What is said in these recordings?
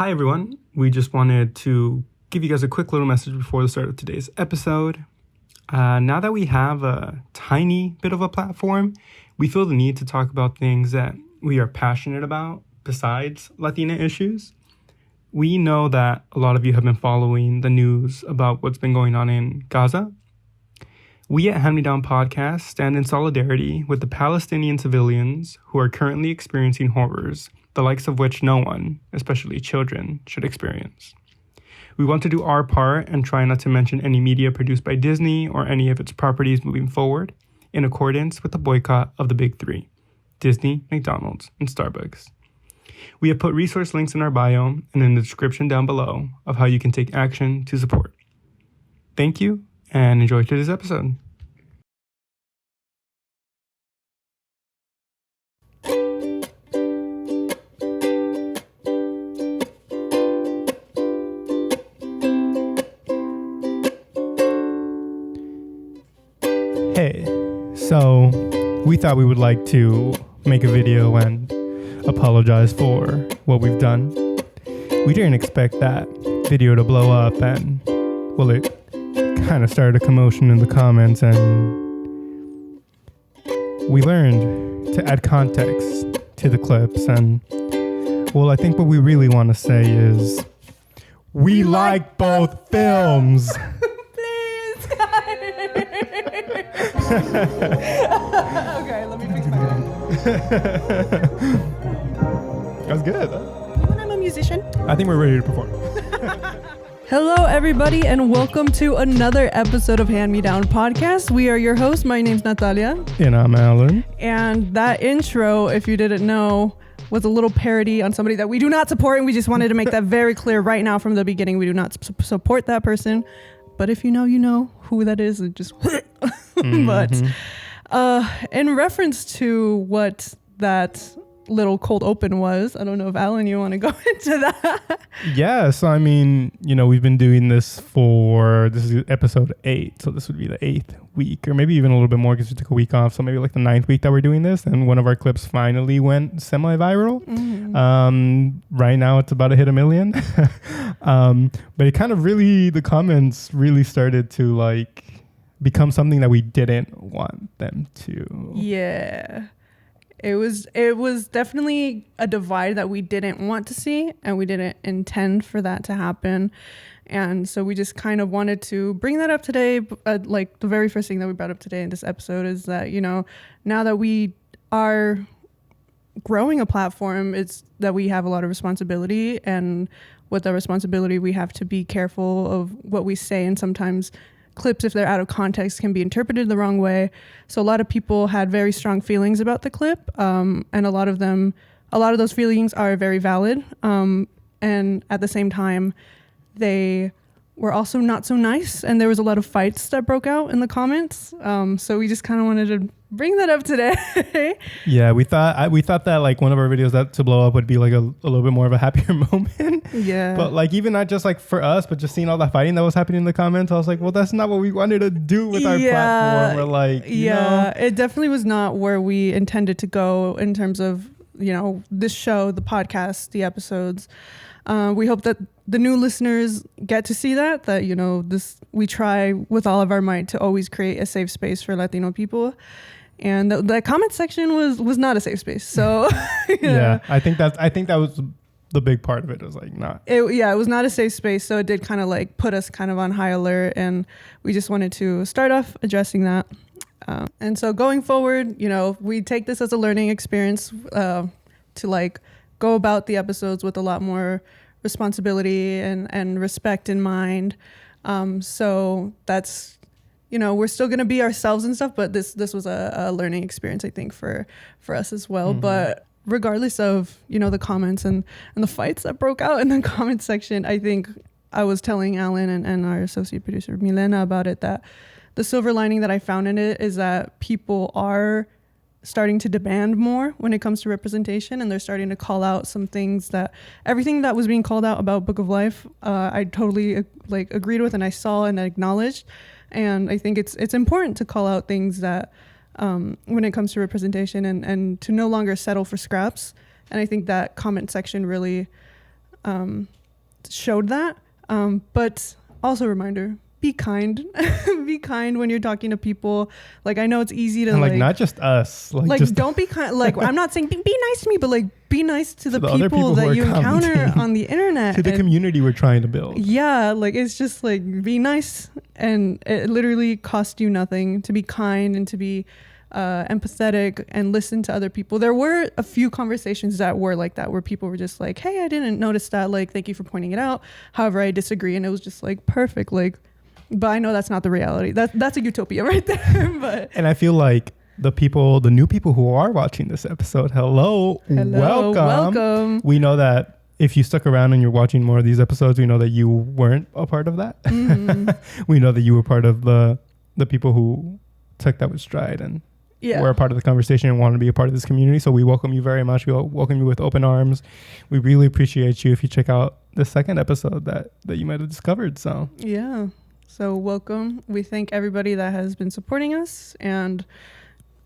Hi, everyone. We just wanted to give you guys a quick little message before the start of today's episode. Now that we have a tiny bit of a platform, we feel the need to talk about things that we are passionate about besides Latina issues. We know that a lot of you have been following the news about what's been going on in Gaza. We at Hand Me Down Podcast stand in solidarity with the Palestinian civilians who are currently experiencing horrors, the likes of which no one, especially children, should experience. We want to do our part and try not to mention any media produced by Disney or any of its properties moving forward, in accordance with the boycott of the big three: Disney, McDonald's, and Starbucks. We have put resource links in our bio and in the description down below of how you can take action to support. Thank you, and enjoy today's episode. Hey, so we thought we would like to make a video and apologize for what we've done. We didn't expect that video to blow up, and well, it kind of started a commotion in the comments, and we learned to add context to the clips. And well, I think what we really want to say is we like both films. Please, guys. Okay, let me fix my mic. That was good. I'm a musician. I think we're ready to perform. Hello, everybody, and welcome to another episode of Hand Me Down Podcast. We are your hosts. My name's Natalia. And I'm Alan. And that intro, if you didn't know, was a little parody on somebody that we do not support, and we just wanted to make that very clear right now from the beginning. We do not support that person. But if you know who that is, it just... But in reference to what that little cold open was, I don't know if Alan, you want to go into that? Yeah, so I mean, we've been doing this this is episode 8, so this would be the 8th week, or maybe even a little bit more because we took a week off, so maybe like the 9th week that we're doing this, and one of our clips finally went semi-viral. Right now it's about to hit 1 million. But it kind of the comments really started to become something that we didn't want them to. Yeah. It was definitely a divide that we didn't want to see, and we didn't intend for that to happen. And so we just kind of wanted to bring that up today. The very first thing that we brought up today in this episode is that, now that we are growing a platform, it's that we have a lot of responsibility, and with that responsibility, we have to be careful of what we say, and sometimes clips, if they're out of context, can be interpreted the wrong way. So a lot of people had very strong feelings about the clip, and a lot of those feelings are very valid. And at the same time, they were also not so nice, and there was a lot of fights that broke out in the comments. So we just kind of wanted to bring that up today. Yeah, we thought that one of our videos that to blow up would be a little bit more of a happier moment. Yeah. But even not just for us, but just seeing all that fighting that was happening in the comments, I was like, well, that's not what we wanted to do with our platform. We're it definitely was not where we intended to go in terms of, this show, the podcast, the episodes. We hope that the new listeners get to see that we try with all of our might to always create a safe space for Latino people. And the comment section was not a safe space. So yeah, I think that was the big part of it. It was not. It was not a safe space. So it did kind of put us kind of on high alert, and we just wanted to start off addressing that. And so going forward, we take this as a learning experience to go about the episodes with a lot more responsibility and respect in mind. So that's, we're still going to be ourselves and stuff, but this was a learning experience, I think, for us as well. But regardless of, the comments and the fights that broke out in the comment section, I think I was telling Alan and our associate producer, Milena, about it, that the silver lining that I found in it is that people are starting to demand more when it comes to representation, and they're starting to call out some things everything that was being called out about Book of Life, I totally agreed with, and I saw and acknowledged. And I think it's important to call out things that when it comes to representation, and to no longer settle for scraps. And I think that comment section really showed that. But also a reminder, be kind. Be kind when you're talking to people. Like, I know it's easy to and like not just us. Like just don't be kind. Like, I'm not saying be nice to me, but like be nice to the other people that you encounter on the internet. To the community we're trying to build. Yeah, like it's just like be nice, and it literally costs you nothing to be kind and to be empathetic and listen to other people. There were a few conversations that were like that, where people were just like, hey, I didn't notice that, like, thank you for pointing it out, however I disagree, and it was just like perfect. Like, but I know that's not the reality. That's a utopia right there. But and I feel like the new people who are watching this episode, hello, welcome. We know that if you stuck around and you're watching more of these episodes, we know that you weren't a part of that. We know that you were part of the people who took that with stride and were a part of the conversation and wanted to be a part of this community. So we welcome you very much. We welcome you with open arms. We really appreciate you if you check out the second episode that you might have discovered. So yeah. So welcome. We thank everybody that has been supporting us, and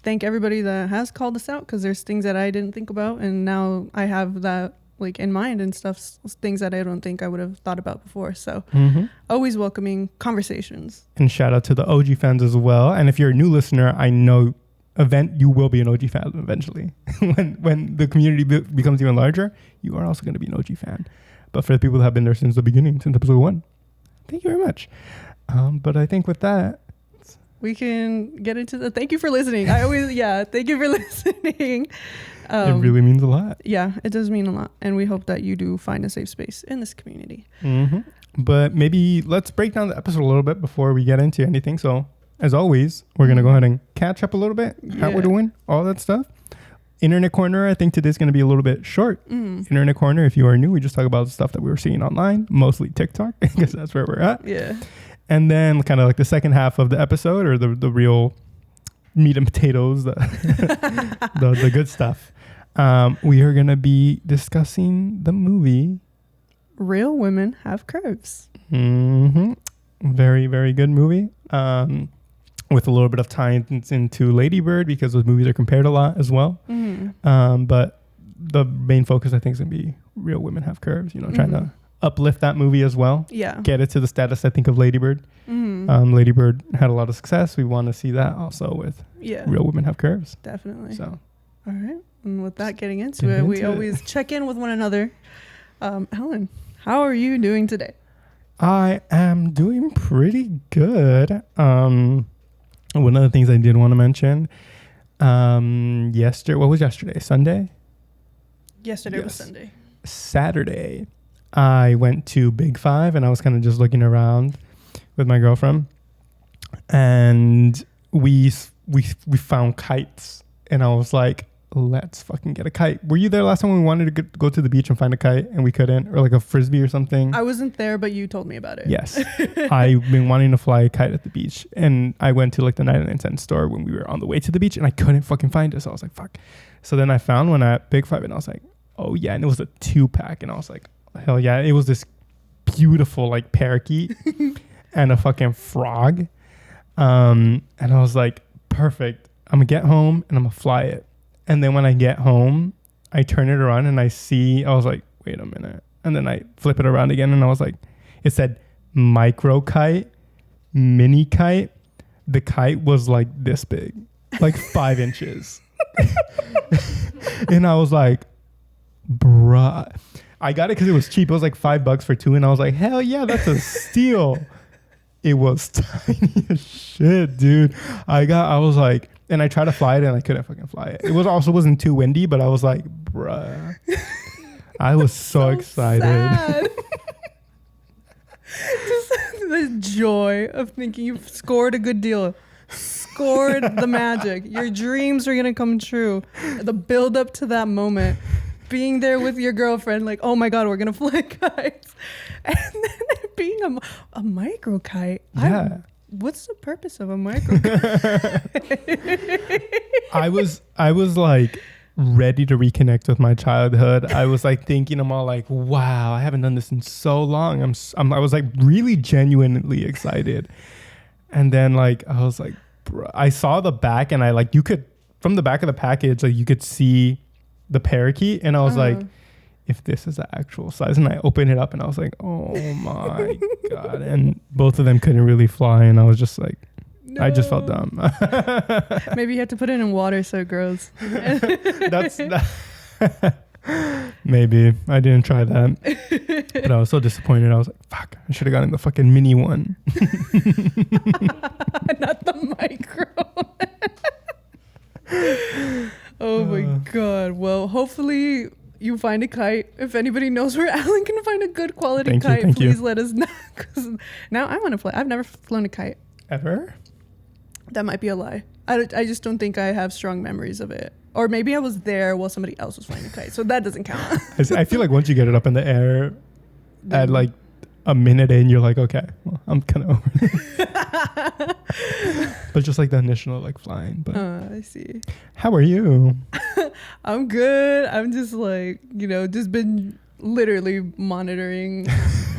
thank everybody that has called us out, because there's things that I didn't think about, and now I have that like in mind and stuff, things that I don't think I would have thought about before. So always welcoming conversations. And shout out to the OG fans as well. And if you're a new listener, I know you will be an OG fan eventually. when the community becomes even larger, you are also going to be an OG fan. But for the people that have been there since the beginning, since episode 1, thank you very much. But I think with that, we can get into the thank you for listening. Thank you for listening. It really means a lot. Yeah, it does mean a lot. And we hope that you do find a safe space in this community. But maybe let's break down the episode a little bit before we get into anything. So as always, we're going to go ahead and catch up a little bit. How we're doing, all that stuff. Internet Corner, I think today's going to be a little bit short. Internet Corner, if you are new, we just talk about the stuff that we were seeing online, mostly TikTok, because that's where we're at. Yeah. And then kind of like the second half of the episode, or the real meat and potatoes, the good stuff. We are going to be discussing the movie Real Women Have Curves. Very, very good movie. With a little bit of tie-ins into Lady Bird, because those movies are compared a lot as well. But the main focus, I think, is going to be Real Women Have Curves, trying to uplift that movie as well. Yeah. Get it to the status, I think, of Lady Bird. Lady Bird had a lot of success. We want to see that also with Real Women Have Curves. Definitely. So, all right. And with that, getting into it, we always check in with one another. Helen, how are you doing today? I am doing pretty good. One of the things I did want to mention, what was yesterday? Sunday? Yesterday was Sunday. Saturday, I went to Big Five, and I was kind of just looking around with my girlfriend, and we found kites, and I was like, let's fucking get a kite. Were you there last time when we wanted to go to the beach and find a kite and we couldn't, or like a frisbee or something? I wasn't there, but you told me about it. Yes. I've been wanting to fly a kite at the beach, and I went to like the 99-cent store when we were on the way to the beach, and I couldn't fucking find it. So I was like, fuck. So then I found one at Big Five, and I was like, oh yeah. And it was a 2-pack, and I was like, hell yeah. It was this beautiful like parakeet and a fucking frog. And I was like, perfect. I'm gonna get home and I'm gonna fly it. And then when I get home, I turn it around and I was like, wait a minute. And then I flip it around again, and I was like, it said micro kite, mini kite. The kite was like this big, like 5 inches. And I was like, bruh. I got it because it was cheap. It was like $5 for 2. And I was like, hell yeah, that's a steal. It was tiny as shit, dude. I was like, and I tried to fly it, and I couldn't fucking fly it. It wasn't too windy, but I was like, bruh. I was so excited. Just the joy of thinking you've scored a good deal. Scored the magic. Your dreams are going to come true. The build up to that moment. Being there with your girlfriend, like, oh my God, we're going to fly kites. And then being a micro kite. Yeah. What's the purpose of a micro kite? I was like ready to reconnect with my childhood. I was like thinking, I'm all like, wow, I haven't done this in so long. I was like really genuinely excited. And then like, I was like, bro, I saw the back, and I like, you could, from the back of the package, like you could see the parakeet, and I was like, if this is the actual size. And I opened it up and I was like, oh my God. And both of them couldn't really fly. And I was just like, no. I just felt dumb. Maybe you have to put it in water so it grows. Maybe. I didn't try that. But I was so disappointed. I was like, fuck, I should have gotten the fucking mini one. Not the micro. Oh my God. Well, hopefully you find a kite. If anybody knows where Alan can find a good quality kite, please let us know. Because now I want to fly. I've never flown a kite. Ever? That might be a lie. I just don't think I have strong memories of it. Or maybe I was there while somebody else was flying a kite. So that doesn't count. I feel like once you get it up in the air at like a minute in, you're like, okay, well, I'm kind of over it. But just like the initial like flying. But I see. How are you? I'm good. I'm just like, just been literally monitoring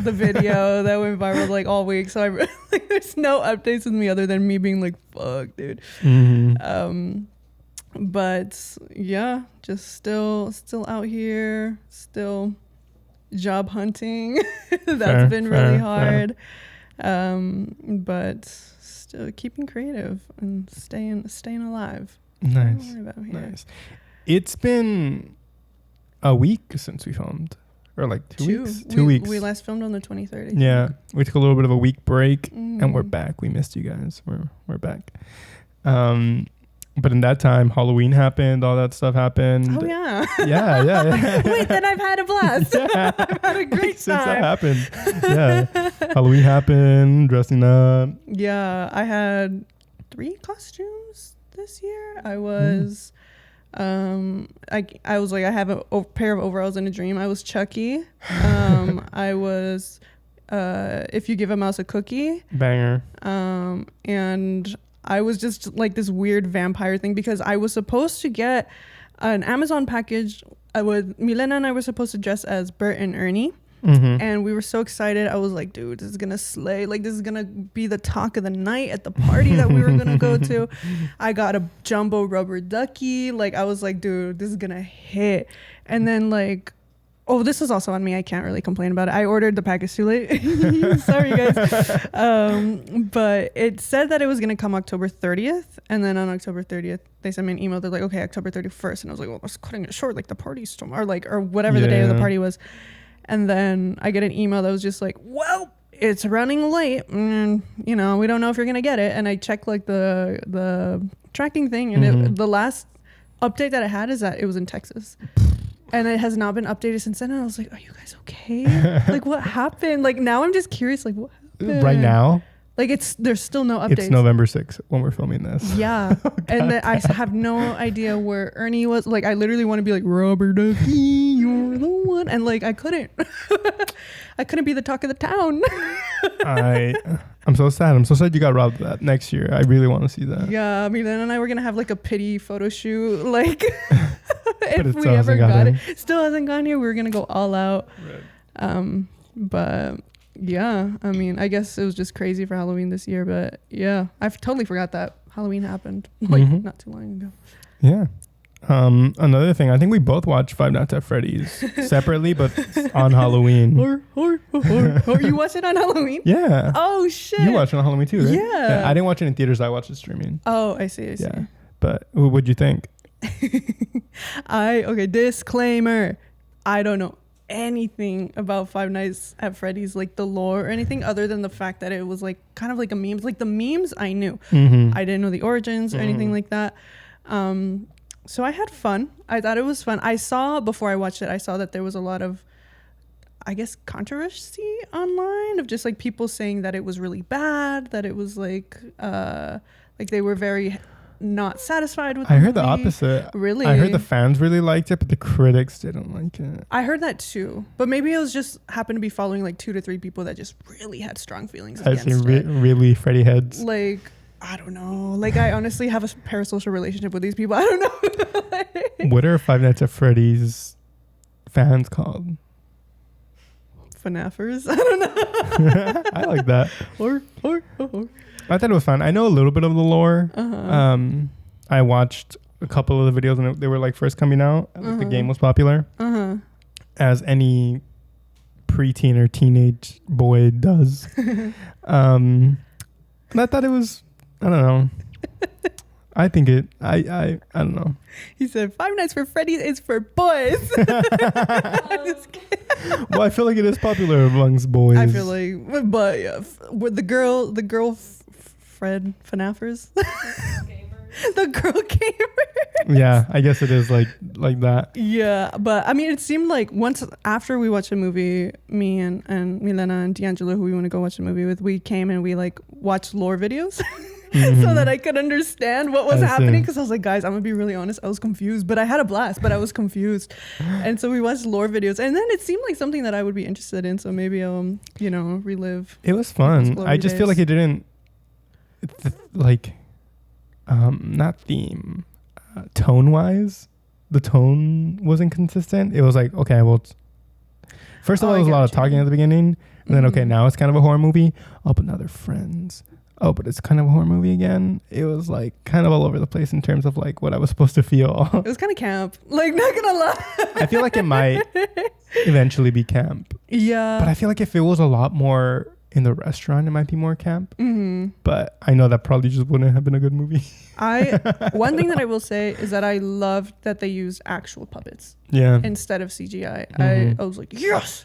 the video that went viral like all week. So I like, there's no updates with me other than me being like, fuck, dude. Mm-hmm. But yeah, just still out here, still job hunting. That's been really hard. But still keeping creative and staying alive. Nice. It's been a week since we filmed, or like 2 weeks. 2 weeks. We last filmed on the 23rd. Yeah, we took a little bit of a week break, and we're back. We missed you guys. We're back. But in that time, Halloween happened. All that stuff happened. Oh, yeah. Yeah. Wait, then I've had a blast. Yeah. I've had a great time. Since that happened. Yeah. Halloween happened, dressing up. Yeah. I had 3 costumes this year. I was... I was like, I have a pair of overalls and a dream. I was Chucky. I was... If you give a mouse a cookie. Banger. And... I was just like this weird vampire thing because I was supposed to get an Amazon package. Milena and I were supposed to dress as Bert and Ernie. Mm-hmm. And we were so excited. I was like, dude, this is going to slay. Like, this is going to be the talk of the night at the party that we were going to go to. I got a jumbo rubber ducky. Like, I was like, dude, this is going to hit. And then like, oh, this is also on me. I can't really complain about it. I ordered the package too late. Sorry, guys. But it said that it was going to come October 30th. And then on October 30th, they sent me an email. They're like, okay, October 31st. And I was like, well, I was cutting it short. Like the party's tomorrow, or whatever the day of the party was. And then I get an email that was just like, well, it's running late. And, we don't know if you're going to get it. And I checked like the tracking thing. And the last update that I had is that it was in Texas. And it has not been updated since then. And I was like, are you guys okay? Like, what happened? Like, now I'm just curious, like, what happened? Right now? Like, there's still no updates. It's November 6th when we're filming this. Yeah. Oh, and I have no idea where Ernie was. Like, I literally want to be like, Robert Ducky, you're the one. And, like, I couldn't. I couldn't be the talk of the town. I'm so sad. I'm so sad you got robbed of that next year. I really want to see that. Yeah. I mean, then and I were going to have, like, a pity photo shoot. Like... if we ever got it. Still hasn't gone here. We were gonna go all out. Right. But yeah, I mean, I guess it was just crazy for Halloween this year. But yeah, I totally forgot that Halloween happened like not too long ago. Yeah. Another thing, I think we both watched Five Nights at Freddy's separately, but on Halloween. Or you watched it on Halloween? Yeah. Oh shit. You watched it on Halloween too, right? Yeah. I didn't watch it in theaters. I watched it streaming. Oh, I see. Yeah. But what'd you think? Okay, disclaimer. I don't know anything about Five Nights at Freddy's, like the lore or anything, other than the fact that it was like kind of like a meme. Like the memes I knew. I didn't know the origins or anything like that. So I had fun. I thought it was fun. Before I watched it, I saw that there was a lot of, I guess, controversy online of just like people saying that it was really bad, that it was like they were very not satisfied with the movie. I heard the opposite. Really? I heard the fans really liked it, but the critics didn't like it. I heard that too. But maybe it was just happened to be following like 2 to 3 people that just really had strong feelings against it. Really Freddie heads. Like, I don't know. Like, I honestly have a parasocial relationship with these people. I don't know. What are Five Nights at Freddy's fans called? FNAFers? I don't know. I like that. Or. I thought it was fun. I know a little bit of the lore. I watched a couple of the videos when they were like first coming out. The game was popular. as any preteen or teenage boy does. And I thought it was, I don't know. I think I don't know. He said Five Nights for Freddy's is for boys. Just kidding. Well, I feel like it is popular amongst boys. I feel like, but yeah, with the girl Fred FNAFers. The girl gamer. Yeah, I guess it is like that. Yeah, but I mean, it seemed like once after we watched a movie, me and Milena and D'Angelo, who we want to go watch the movie with, we came and we like watched lore videos. So that I could understand what was happening, because I was like, guys, I'm gonna be really honest, I was confused, but I had a blast, but I was confused. And so we watched lore videos, and then it seemed like something that I would be interested in, so maybe I'll relive. It was fun. I just feel like it didn't not theme, tone wise, the tone wasn't consistent. It was like, okay, well, first of all, there was a lot of talking at the beginning, and then okay, now it's kind of a horror movie. Oh, but now they're friends. Oh, but it's kind of a horror movie again. It was like kind of all over the place in terms of like what I was supposed to feel. It was kind of camp. Like, not gonna lie. I feel like it might eventually be camp. Yeah. But I feel like if it was a lot more in the restaurant, it might be more camp. But I know that probably just wouldn't have been a good movie. One thing that I will say is that I loved that they used actual puppets. Yeah. Instead of CGI. I was like, yes.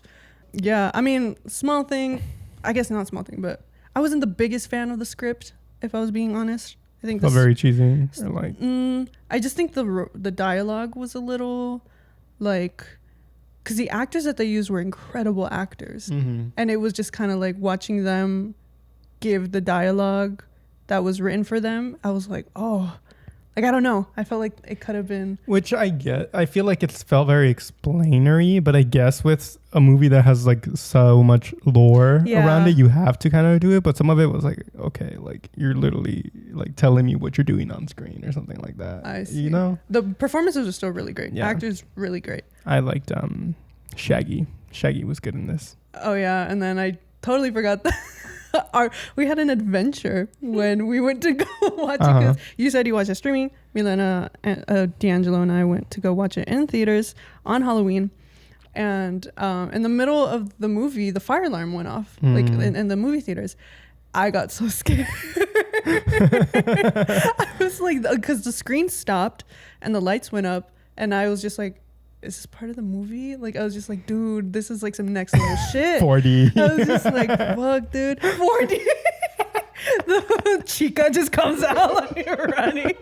Yeah. I mean, small thing. I guess not small thing, but I wasn't the biggest fan of the script, if I was being honest. I think very cheesy. Or like, I just think the dialogue was a little like, because the actors that they used were incredible actors, and it was just kind of like watching them give the dialogue that was written for them. I was like, oh, like, I don't know. I felt like it could have been. Which I get. I feel like it felt very explainery, but I guess with a movie that has like so much lore around it, you have to kind of do it. But some of it was like, okay, like you're literally like telling me what you're doing on screen or something like that. I see. You know? The performances are still really great. Yeah. Actors really great. I liked Shaggy. Shaggy was good in this. Oh yeah, and then I totally forgot that. We had an adventure when we went to go watch it, because you said you watched it streaming. Milena, D'Angelo, and I went to go watch it in theaters on Halloween. And in the middle of the movie, the fire alarm went off, like in the movie theaters. I got so scared. I was like, because the screen stopped and the lights went up, and I was just like, is this part of the movie? Like, I was just like, dude, this is like some next level shit. 4D. I was just like, fuck, dude. 4D. The chica just comes out like running.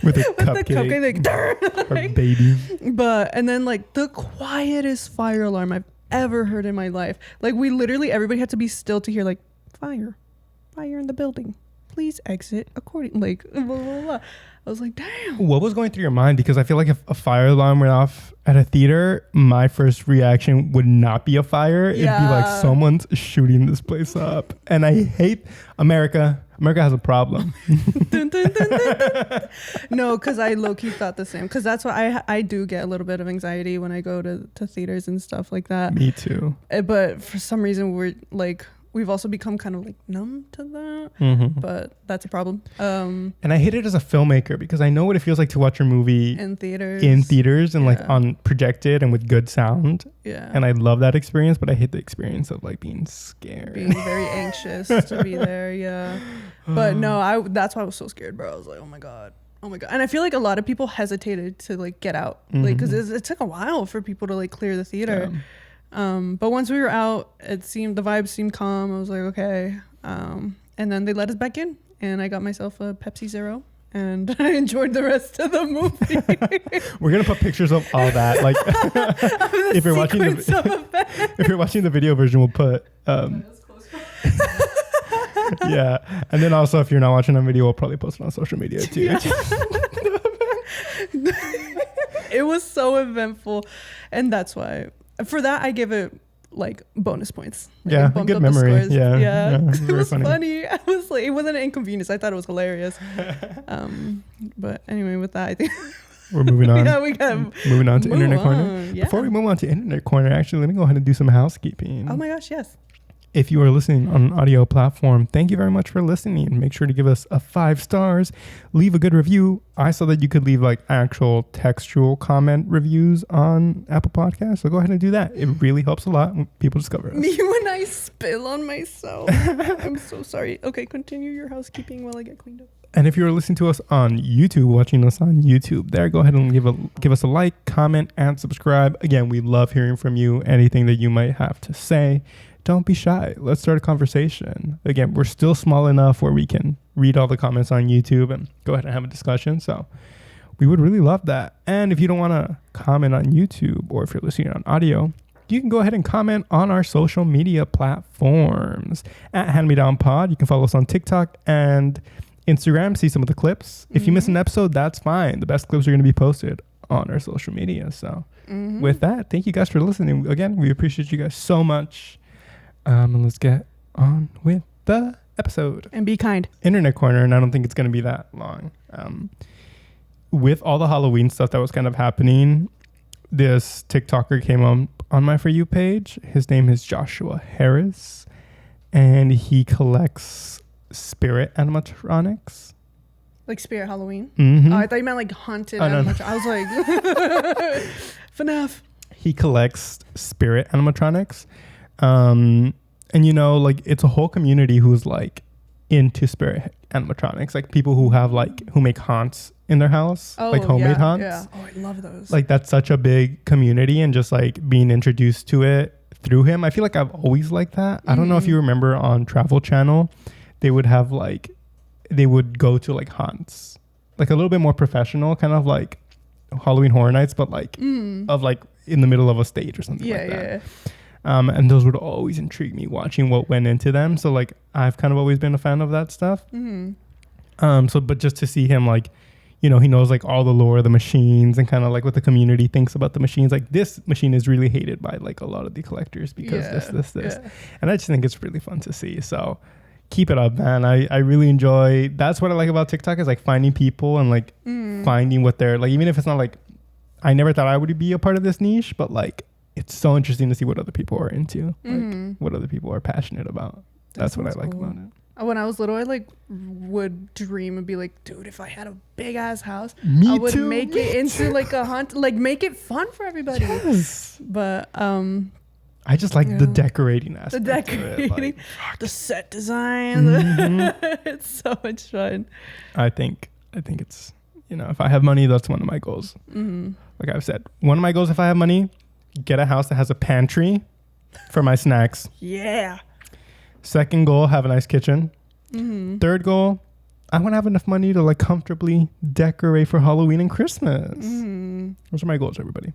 With a cupcake. Her baby. But, and then like the quietest fire alarm I've ever heard in my life. Like, we literally, everybody had to be still to hear like, fire in the building. Please exit accordingly. Like, blah, blah, blah. I was like, damn. What was going through your mind? Because I feel like if a fire alarm went off at a theater, my first reaction would not be a fire. It'd be like, someone's shooting this place up. And I hate America. America has a problem. Dun, dun, dun, dun, dun. No, because I low-key thought the same. Because that's why I do get a little bit of anxiety when I go to theaters and stuff like that. Me too. But for some reason, we've also become kind of like numb to that, but that's a problem. And I hate it as a filmmaker, because I know what it feels like to watch your movie in theaters and like on projected and with good sound. Yeah. And I love that experience, but I hate the experience of like being scared, being very anxious to be there. Yeah. But no, that's why I was so scared, bro. I was like, oh my God. And I feel like a lot of people hesitated to like get out, like, because it took a while for people to like clear the theater. Yeah. But once we were out, the vibes seemed calm. I was like, okay. And then they let us back in, and I got myself a Pepsi Zero, and I enjoyed the rest of the movie. We're gonna put pictures of all that. Like, if you're watching the video version, we'll put. Yeah, and then also if you're not watching the video, we'll probably post it on social media too. Yeah. It was so eventful, and that's why. For that, I give it like bonus points. Yeah, good memory. Yeah, it was funny. I was like, it wasn't an inconvenience. I thought it was hilarious. But anyway, with that, I think we're moving on. Yeah, we got moving on to Internet Corner. Yeah. Before we move on to Internet Corner, actually, let me go ahead and do some housekeeping. Oh my gosh, yes. If you are listening on an audio platform, thank you very much for listening. Make sure to give us a 5 stars. Leave a good review. I saw that you could leave like actual textual comment reviews on Apple Podcasts. So go ahead and do that. It really helps a lot when people discover us. Me when I spill on myself. I'm so sorry. Okay, continue your housekeeping while I get cleaned up. And if you're listening to us on YouTube, watching us on YouTube, there, go ahead and give us a like, comment, and subscribe. Again, we love hearing from you. Anything that you might have to say. Don't be shy. Let's start a conversation. Again, we're still small enough where we can read all the comments on YouTube and go ahead and have a discussion. So we would really love that. And if you don't want to comment on YouTube, or if you're listening on audio, you can go ahead and comment on our social media platforms at Hand Me Down Pod. You can follow us on TikTok and Instagram, see some of the clips. If you miss an episode, that's fine. The best clips are going to be posted on our social media. So with that, thank you guys for listening. Again, we appreciate you guys so much. And let's get on with the episode. And be kind. Internet Corner, and I don't think it's going to be that long. With all the Halloween stuff that was kind of happening, this TikToker came on my For You page. His name is Joshua Harris, and he collects spirit animatronics. Like Spirit Halloween? Mm-hmm. Oh, I thought you meant like haunted animatronics. I was like, FNAF. He collects spirit animatronics. And you know, like it's a whole community who's like into spirit animatronics, like people who have like who make haunts in their house, like homemade haunts. Yeah. Oh, I love those. Like that's such a big community, and just like being introduced to it through him, I feel like I've always liked that. I don't know if you remember on Travel Channel, they would have like they would go to like haunts, like a little bit more professional, kind of like Halloween Horror Nights, but like of like in the middle of a stage or something like that. Yeah. And those would always intrigue me, watching what went into them. So like I've kind of always been a fan of that stuff. But just to see him, like, you know, he knows like all the lore of the machines and kind of like what the community thinks about the machines. Like this machine is really hated by like a lot of the collectors because this. Yeah. And I just think it's really fun to see. So keep it up, man. I really enjoy. That's what I like about TikTok, is like finding people and like finding what they're like, even if it's not like, I never thought I would be a part of this niche, but like, it's so interesting to see what other people are into, like what other people are passionate about. That's what I like about it. When I was little, I like would dream and be like, dude, if I had a big ass house, I would make it into like a hunt, like make it fun for everybody. Yes. But I just like the decorating aspect. The decorating, of it. Like, the set design. It's so much fun. I think it's, you know, if I have money, that's one of my goals. Like I've said, one of my goals, if I have money, get a house that has a pantry for my snacks. Yeah. Second goal, have a nice kitchen. Third goal, I want to have enough money to like comfortably decorate for Halloween and Christmas. Those are my goals, everybody.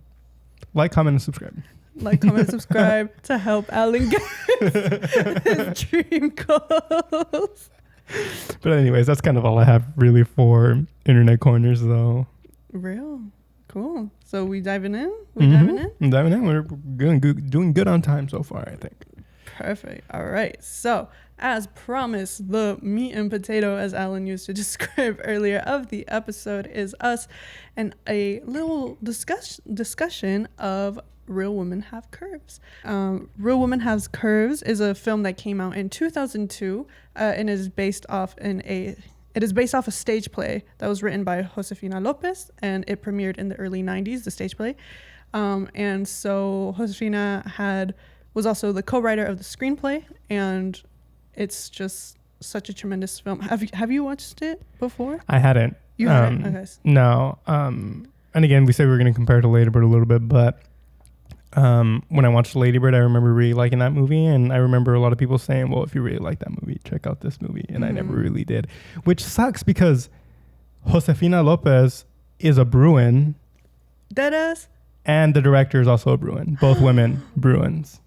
Like, comment, and subscribe. Like, comment, subscribe to help Alan get his dream goals. But anyways, that's kind of all I have really for Internet Corners, though. Real. Cool. So we diving in? I'm diving in. We're doing good on time so far, I think. Perfect. All right. So as promised, the meat and potato, as Alan used to describe earlier, of the episode is us, and a little discussion of Real Women Have Curves. Real Women Have Curves is a film that came out in 2002 and is based off a stage play that was written by Josefina Lopez, and it premiered in the early 90s, the stage play. And so Josefina was also the co-writer of the screenplay, and it's just such a tremendous film. Have you watched it before? I hadn't. You hadn't? Okay. No. And again, we said we were going to compare to Lady Bird a little bit, but when I watched Lady Bird, I remember really liking that movie, and I remember a lot of people saying, well, if you really like that movie, check out this movie, and I never really did, which sucks because Josefina Lopez is a Bruin. Deadass? And the director is also a Bruin. Both women Bruins.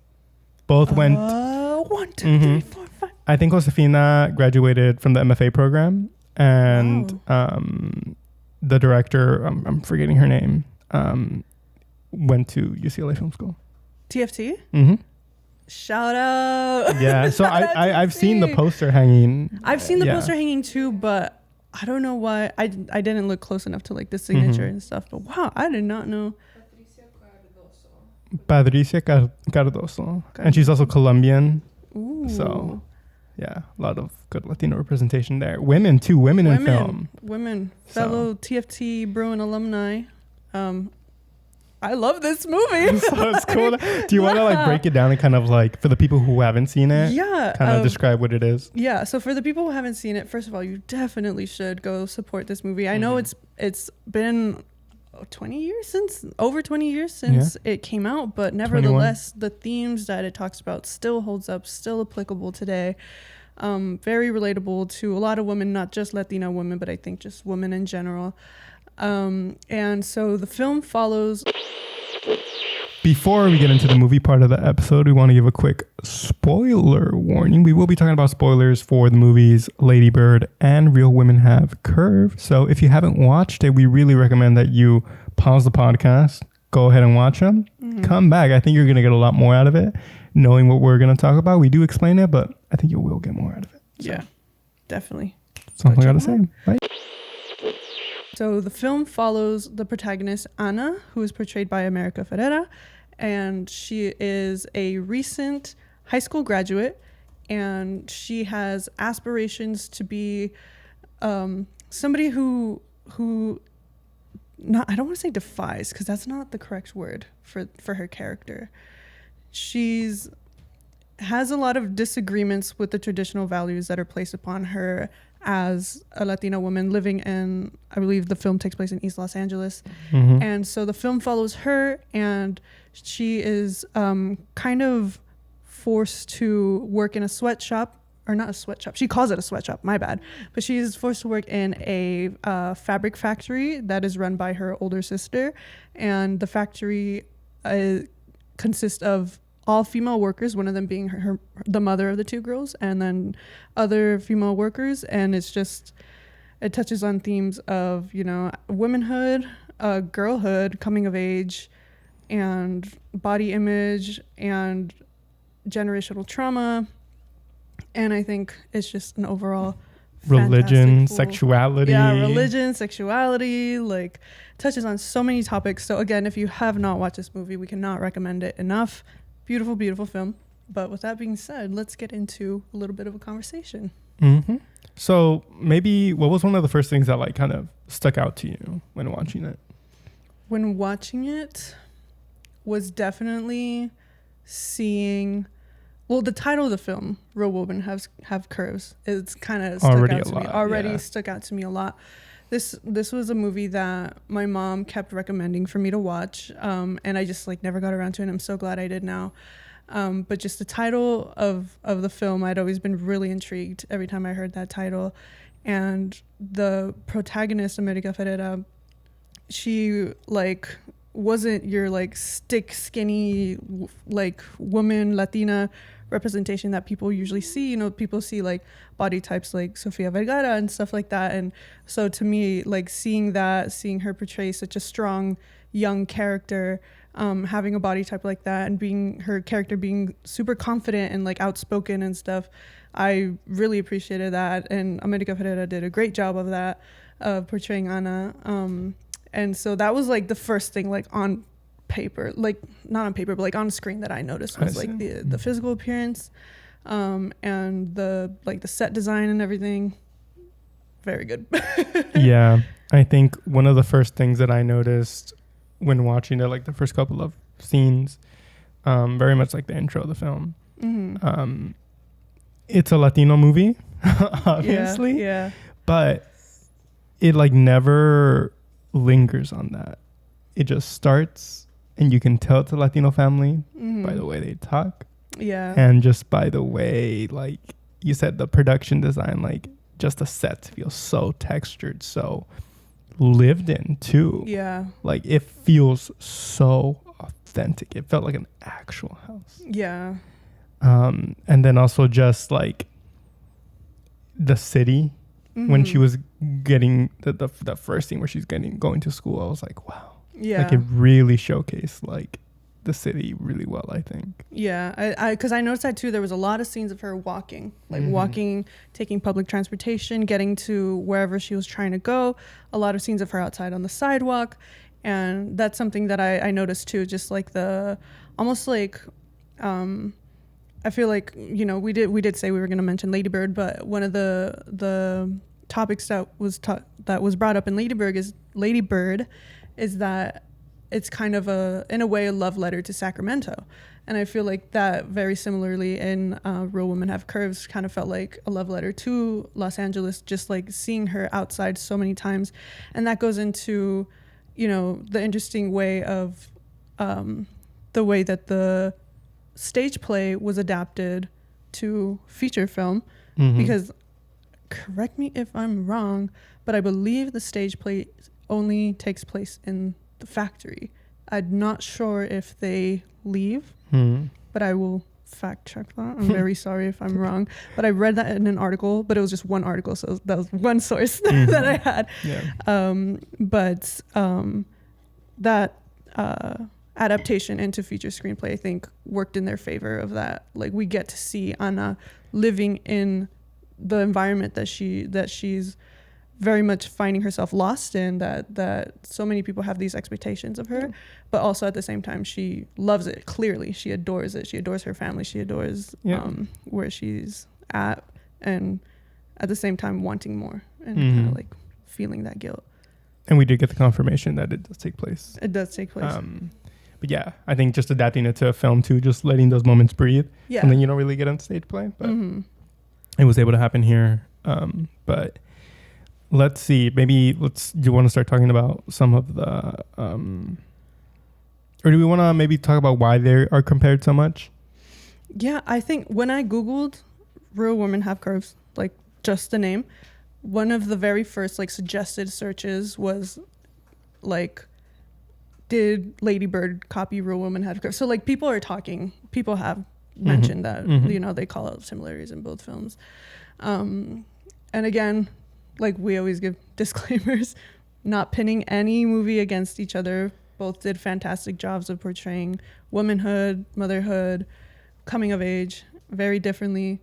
Both went 1, 2, 3, 4, 5. I think Josefina graduated from the MFA program, and the director, I'm forgetting her name, went to UCLA Film School. TFT? Shout out. Yeah, so I've seen the poster hanging. I've seen the poster hanging too, but I don't know why. I didn't look close enough to like the signature and stuff. But wow, I did not know. Patricia Cardoso. And she's also Colombian. Ooh. So, yeah, a lot of good Latino representation there. Women too, women in film. Women, fellow TFT Bruin alumni. I love this movie. So it's cool. Do you want to like break it down and kind of like, for the people who haven't seen it, kind of describe what it is? Yeah. So for the people who haven't seen it, first of all, you definitely should go support this movie. I know it's been 20 years since it came out, but nevertheless, 21. The themes that it talks about still holds up, still applicable today. Very relatable to a lot of women, not just Latino women, but I think just women in general. And so the film follows. Before we get into the movie part of the episode, we want to give a quick spoiler warning. We will be talking about spoilers for the movies Lady Bird and Real Women Have Curves. So if you haven't watched it, we really recommend that you pause the podcast, go ahead and watch them, come back. I think you're going to get a lot more out of it, knowing what we're going to talk about. We do explain it, but I think you will get more out of it. So. Yeah, definitely. Something I got to say, right? So the film follows the protagonist, Ana, who is portrayed by America Ferrera, and she is a recent high school graduate, and she has aspirations to be somebody who not, I don't want to say defies, because that's not the correct word for her character. She's has a lot of disagreements with the traditional values that are placed upon her as a Latina woman living in, I believe the film takes place in East Los Angeles. And so the film follows her, and she is kind of forced to work in a sweatshop, or not a sweatshop. She calls it a sweatshop, my bad. But she is forced to work in a fabric factory that is run by her older sister. And the factory consists of all female workers, one of them being the mother of the two girls, and then other female workers. And it touches on themes of, womanhood, girlhood, coming of age, and body image, and generational trauma. And I think it's just an overall religion, sexuality. Yeah, religion, sexuality, like touches on so many topics. So again, if you have not watched this movie, we cannot recommend it enough. Beautiful, beautiful film. But with that being said, let's get into a little bit of a conversation. So maybe what was one of the first things that like kind of stuck out to you when watching it? When watching it was definitely seeing, well, the title of the film, Real Women Have Curves, it's kind of stuck out to me a lot. This was a movie that my mom kept recommending for me to watch, and I just like never got around to it, and I'm so glad I did now. But just the title of the film, I'd always been really intrigued every time I heard that title. And the protagonist, America Ferrera, she like wasn't your like stick skinny like woman Latina representation that people usually see. People see like body types like Sofia Vergara and stuff like that. And so to me, like seeing her portray such a strong young character, having a body type like that, and her character being super confident and like outspoken and stuff, I really appreciated that. And America Ferrera did a great job of that, of portraying Ana. And so that was like the first thing, like on paper, like not on paper, but like on screen, that I noticed was like the physical appearance, and the set design and everything. Very good. Yeah, I think one of the first things that I noticed when watching it, like the first couple of scenes, very much like the intro of the film. It's a Latino movie, obviously. Yeah. But it like never lingers on that. It just starts, and you can tell it's a Latino family by the way they talk. Yeah. And just by the way, like you said, the production design, like just the sets feel so textured, so lived in too. Yeah. Like it feels so authentic. It felt like an actual house. Yeah. And then also just like the city, when she was getting the first scene where she's going to school, I was like, wow. Yeah. Like it really showcased like the city really well, I think. Yeah. Because I noticed that too. There was a lot of scenes of her walking, taking public transportation, getting to wherever she was trying to go. A lot of scenes of her outside on the sidewalk. And that's something that I noticed too, just like almost like, I feel like, you know, we did say we were going to mention Lady Bird, but one of the topics that was brought up in Lady Bird is that it's kind of in a way a love letter to Sacramento. And I feel like that very similarly in Real Women Have Curves kind of felt like a love letter to Los Angeles, just like seeing her outside so many times. And that goes into, you know, the interesting way of the way that the stage play was adapted to feature film. Because, correct me if I'm wrong, but I believe the stage play only takes place in the factory. I'm not sure if they leave, but I will fact check that. I'm very sorry if I'm wrong, but I read that in an article, but it was just one article, so that was one source that I had. But that adaptation into feature screenplay, I think, worked in their favor of that. Like, we get to see Anna living in the environment that she's very much finding herself lost in, that so many people have these expectations of her, but also at the same time she loves it. Clearly she adores it. She adores her family. She adores where she's at, and at the same time wanting more and kind of like feeling that guilt. And we did get the confirmation that it does take place. It does take place. But yeah, I think just adapting it to a film too, just letting those moments breathe, and then you don't really get on stage play, but it was able to happen here. But let's see, do you want to start talking about some of the, or do we want to maybe talk about why they are compared so much? Yeah, I think when I Googled Real Women Have Curves, like just the name, one of the very first like suggested searches was like, did Lady Bird copy Real Women Have Curves? So like people have mentioned that, you know, they call out similarities in both films. And again, like we always give disclaimers, not pinning any movie against each other. Both did fantastic jobs of portraying womanhood, motherhood, coming of age very differently.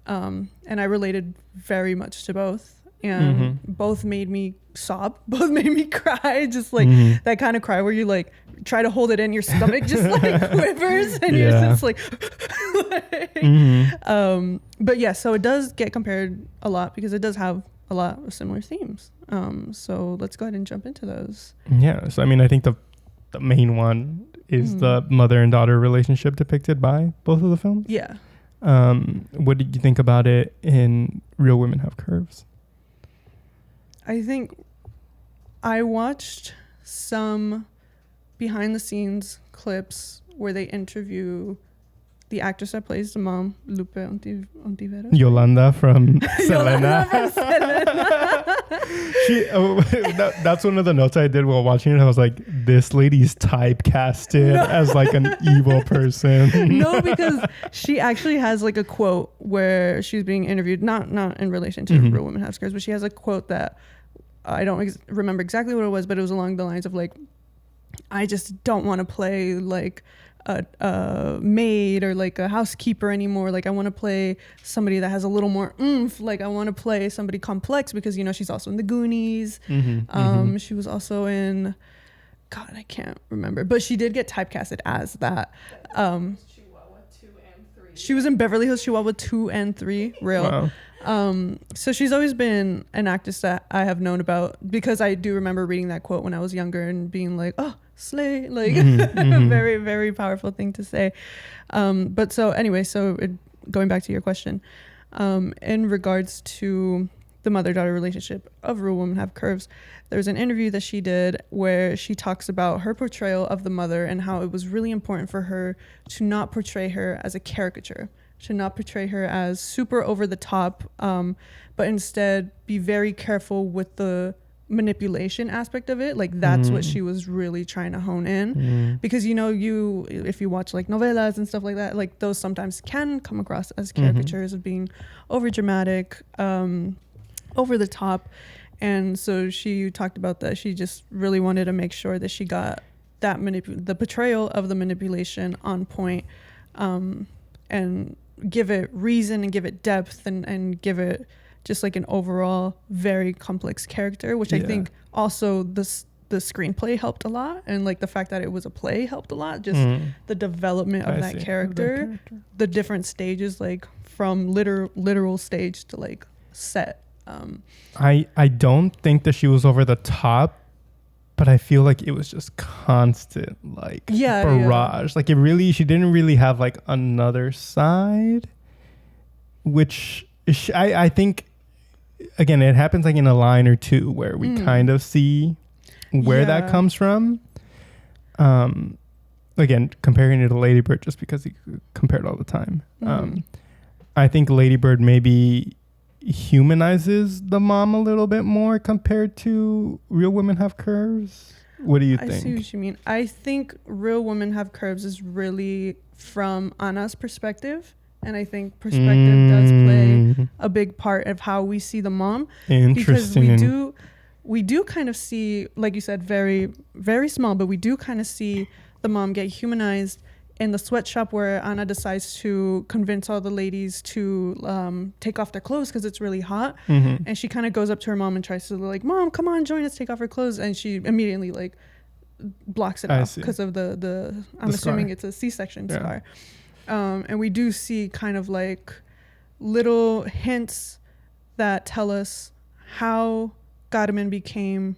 And I related very much to both. And both made me sob, both made me cry, just like that kind of cry where you like try to hold it in, your stomach just like quivers and you're just like, but yeah, so it does get compared a lot because it does have a lot of similar themes. So let's go ahead and jump into those. Yeah, so I mean, I think the main one is the mother and daughter relationship depicted by both of the films. Yeah. What did you think about it in Real Women Have Curves? I think I watched some behind the scenes clips where they interview the actress that plays the mom, Lupe Ontiveros. Yolanda from Selena. That's one of the notes I did while watching it. I was like, this lady's typecasted as like an evil person. No, because she actually has like a quote where she's being interviewed, not in relation to Real Women Have Curves, but she has a quote that I don't remember exactly what it was, but it was along the lines of like, I just don't want to play like a maid or like a housekeeper anymore. Like I want to play somebody that has a little more oomph. Like I want to play somebody complex because, you know, she's also in the Goonies. She was also in, God, I can't remember, but she did get typecasted as that. Chihuahua 2 and 3. She was in Beverly Hills Chihuahua 2 and 3. Real. Wow. So she's always been an actress that I have known about because I do remember reading that quote when I was younger and being like, oh, slay, like very, very powerful thing to say. But so anyway, going back to your question, in regards to the mother-daughter relationship of Real Women Have Curves, there's an interview that she did where she talks about her portrayal of the mother and how it was really important for her to not portray her as a caricature, to not portray her as super over the top, but instead be very careful with the manipulation aspect of it. Like that's what she was really trying to hone in, because, you know, if you watch like novelas and stuff like that, like those sometimes can come across as caricatures of being over dramatic, over the top. And so she talked about that. She just really wanted to make sure that she got that the portrayal of the manipulation on point, and give it reason and give it depth and give it just like an overall very complex character, which I think also the screenplay helped a lot, and like the fact that it was a play helped a lot. Just the development of that character, the different stages, like from literal stage to like set. I don't think that she was over the top, but I feel like it was just constant like barrage. Like she didn't really have like another side, which I think, again, it happens like in a line or two where we kind of see where that comes from. Again, comparing it to Lady Bird just because he compared all the time. I think Lady Bird maybe humanizes the mom a little bit more compared to Real Women Have Curves. What do you think? I see what you mean. I think Real Women Have Curves is really from Anna's perspective. And I think perspective does play a big part of how we see the mom. Interesting. Because we do kind of see, like you said, very, very small, but we do kind of see the mom get humanized in the sweatshop where Anna decides to convince all the ladies to take off their clothes because it's really hot. And she kind of goes up to her mom and tries to like, Mom, come on, join us, take off her clothes. And she immediately like blocks it off because of the I'm assuming it's a C-section scar. And we do see kind of like little hints that tell us how Carmen became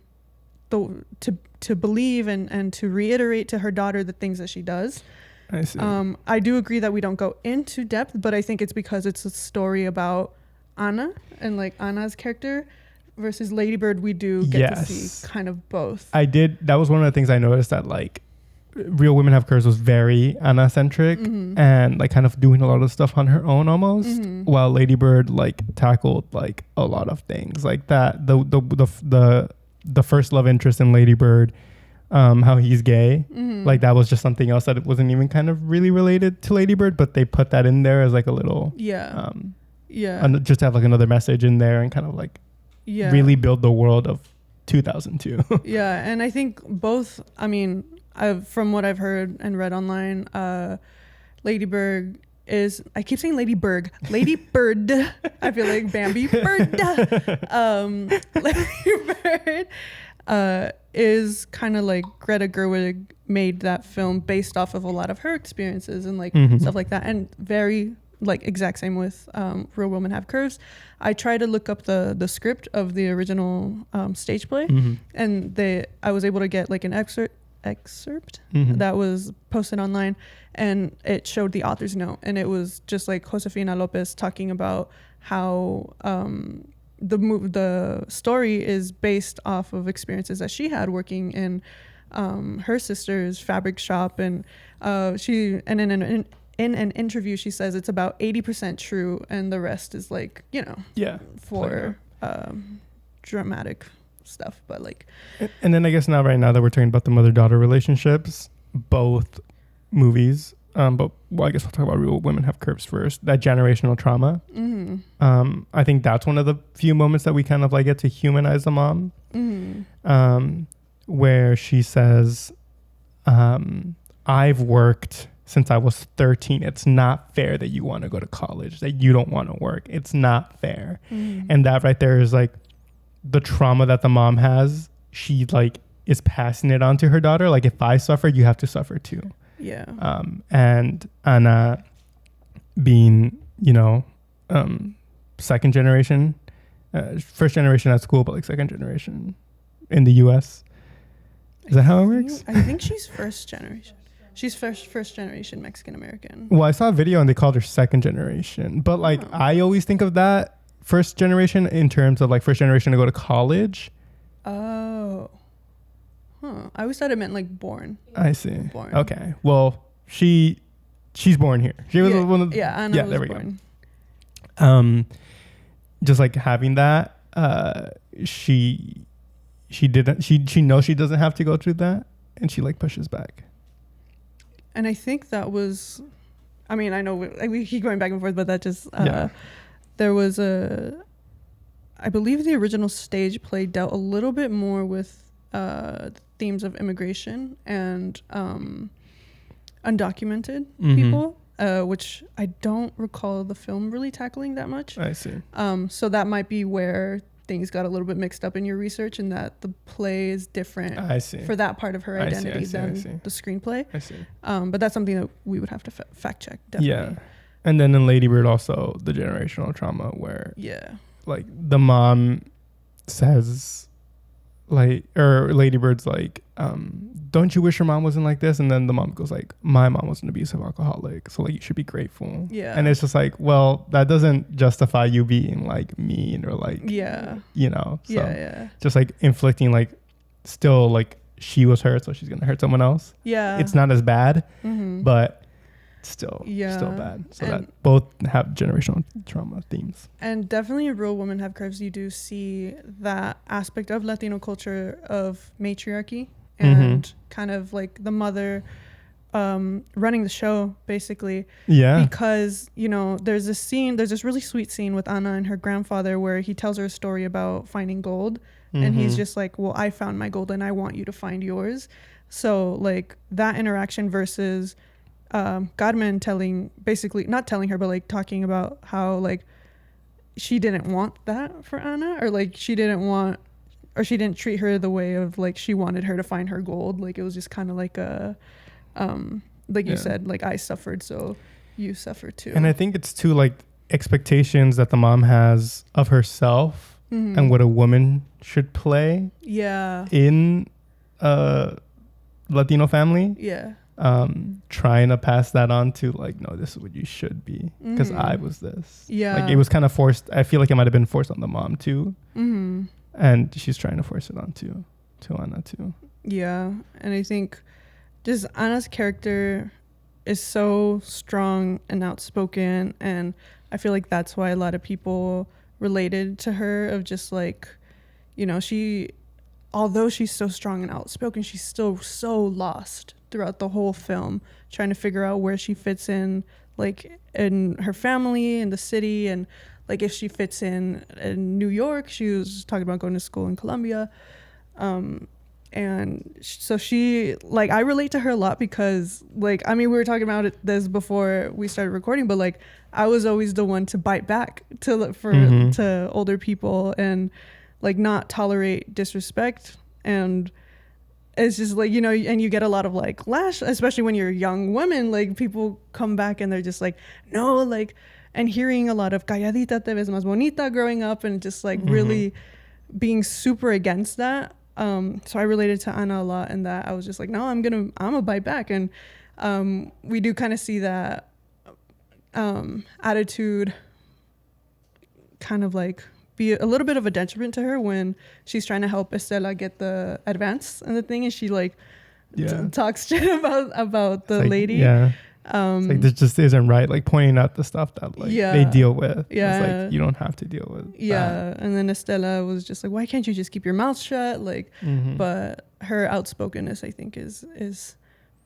to believe and to reiterate to her daughter the things that she does. I see. I do agree that we don't go into depth, but I think it's because it's a story about Anna and like Anna's character versus Lady Bird. We do get to see kind of both. That was one of the things I noticed, that like Real Women Have Curves was very Anna-centric and like kind of doing a lot of stuff on her own almost, while Lady Bird like tackled like a lot of things like that. The first love interest in Lady Bird, how he's gay, like that was just something else that it wasn't even kind of really related to Lady Bird, but they put that in there as like a little just to have like another message in there and kind of like really build the world of 2002. And I think both, I mean, from what I've heard and read online, Lady Bird is, I keep saying Lady Bird. Lady Bird. I feel like Bambi Bird. Lady Bird is kind of like Greta Gerwig made that film based off of a lot of her experiences and like stuff like that. And very like exact same with Real Women Have Curves. I tried to look up the script of the original stage play, and I was able to get like an excerpt that was posted online, and it showed the author's note, and it was just like Josefina Lopez talking about how the story is based off of experiences that she had working in her sister's fabric shop, and in an interview she says it's about 80% true and the rest is like, you know, for dramatic stuff. But like, and then I guess right now that we're talking about the mother-daughter relationships, both movies, but I guess we'll talk about Real Women Have Curves first. That generational trauma, I think that's one of the few moments that we kind of like get to humanize the mom, where she says, I've worked since I was 13. It's not fair that you want to go to college, that you don't want to work. It's not fair. And that right there is like the trauma that the mom has. She like is passing it on to her daughter. Like, if I suffer, you have to suffer too. And Anna being, you know, second generation, first generation at school, but like second generation in the US. Is that how it works? I think she's first generation. She's first generation Mexican American. Well, I saw a video and they called her second generation, but like I always think of that first generation in terms of like first generation to go to college. Oh. Huh. I always thought it meant like born. I see. Born. Okay. Well, she's born here. She was one of Anna was born. Go. Just like having that, she knows she doesn't have to go through that, and she like pushes back. And I think that was, I mean, I know we keep going back and forth, but that just, there was I believe the original stage play dealt a little bit more with themes of immigration and undocumented people, which I don't recall the film really tackling that much. I see. So that might be where things got a little bit mixed up in your research and that the play is different I see. for that part of her identity than the screenplay. I see. But that's something that we would have to fact check, definitely. Yeah. And then in Lady Bird also the generational trauma where like the mom says like, or Lady Bird's like, don't you wish your mom wasn't like this? And then the mom goes like, my mom was an abusive alcoholic, so like you should be grateful. And it's just like, well, that doesn't justify you being like mean or like, you know, so just like inflicting like, still like she was hurt, so she's gonna hurt someone else. It's not as bad, but still bad. So that both have generational trauma themes. And definitely in Real Women Have Curves, you do see that aspect of Latino culture of matriarchy and kind of like the mother running the show, basically. Because, you know, there's this really sweet scene with Ana and her grandfather where he tells her a story about finding gold. And he's just like, well, I found my gold and I want you to find yours. So like that interaction versus Carmen not telling her, but like talking about how like she didn't want that for Ana, or like she didn't treat her the way of like she wanted her to find her gold. Like it was just kind of like a like you said, like I suffered, so you suffer too. And I think it's too like expectations that the mom has of herself and what a woman should play in a Latino family. Trying to pass that on to like, no, this is what you should be because I was this. Like it was kind of forced. I feel like it might have been forced on the mom too. And she's trying to force it on to Ana too. And I think just Ana's character is so strong and outspoken, and I feel like that's why a lot of people related to her, of just like, you know, although she's so strong and outspoken, she's still so lost throughout the whole film, trying to figure out where she fits in, like in her family, in the city, and like if she fits in New York. She was talking about going to school in Colombia. And so she, like, I relate to her a lot because, like, I mean, we were talking about this before we started recording, but like I was always the one to bite back to older people and like not tolerate disrespect. And it's just like, you know, and you get a lot of like lash, especially when you're a young woman. Like people come back and they're just like, no, like, and hearing a lot of calladita te ves más bonita growing up and just like really being super against that. So I related to Ana a lot, and that I was just like, no, I'm gonna bite back. And we do kind of see that attitude kind of like be a little bit of a detriment to her when she's trying to help Estela get the advance and the thing, and she like talks shit about the lady. It's like this just isn't right, like pointing out the stuff that like they deal with. It's like you don't have to deal with that. And then Estela was just like, why can't you just keep your mouth shut? Like but her outspokenness, I think, is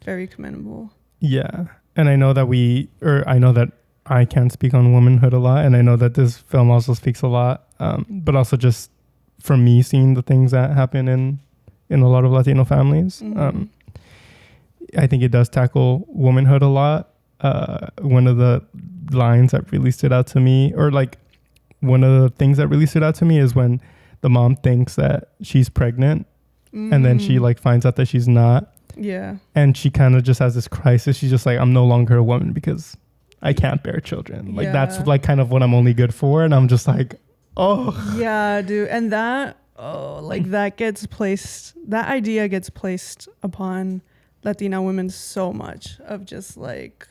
very commendable. And I know that I can't speak on womanhood a lot, and I know that this film also speaks a lot, but also just from me seeing the things that happen in a lot of Latino families. I think it does tackle womanhood a lot. One of the lines that really stood out to me, or like one of the things that really stood out to me, is when the mom thinks that she's pregnant and then she like finds out that she's not. And she kind of just has this crisis. She's just like, I'm no longer a woman because I can't bear children. Like that's like kind of what I'm only good for. And I'm just like, oh. Yeah, dude. And that, that idea gets placed upon Latina women so much, of just like,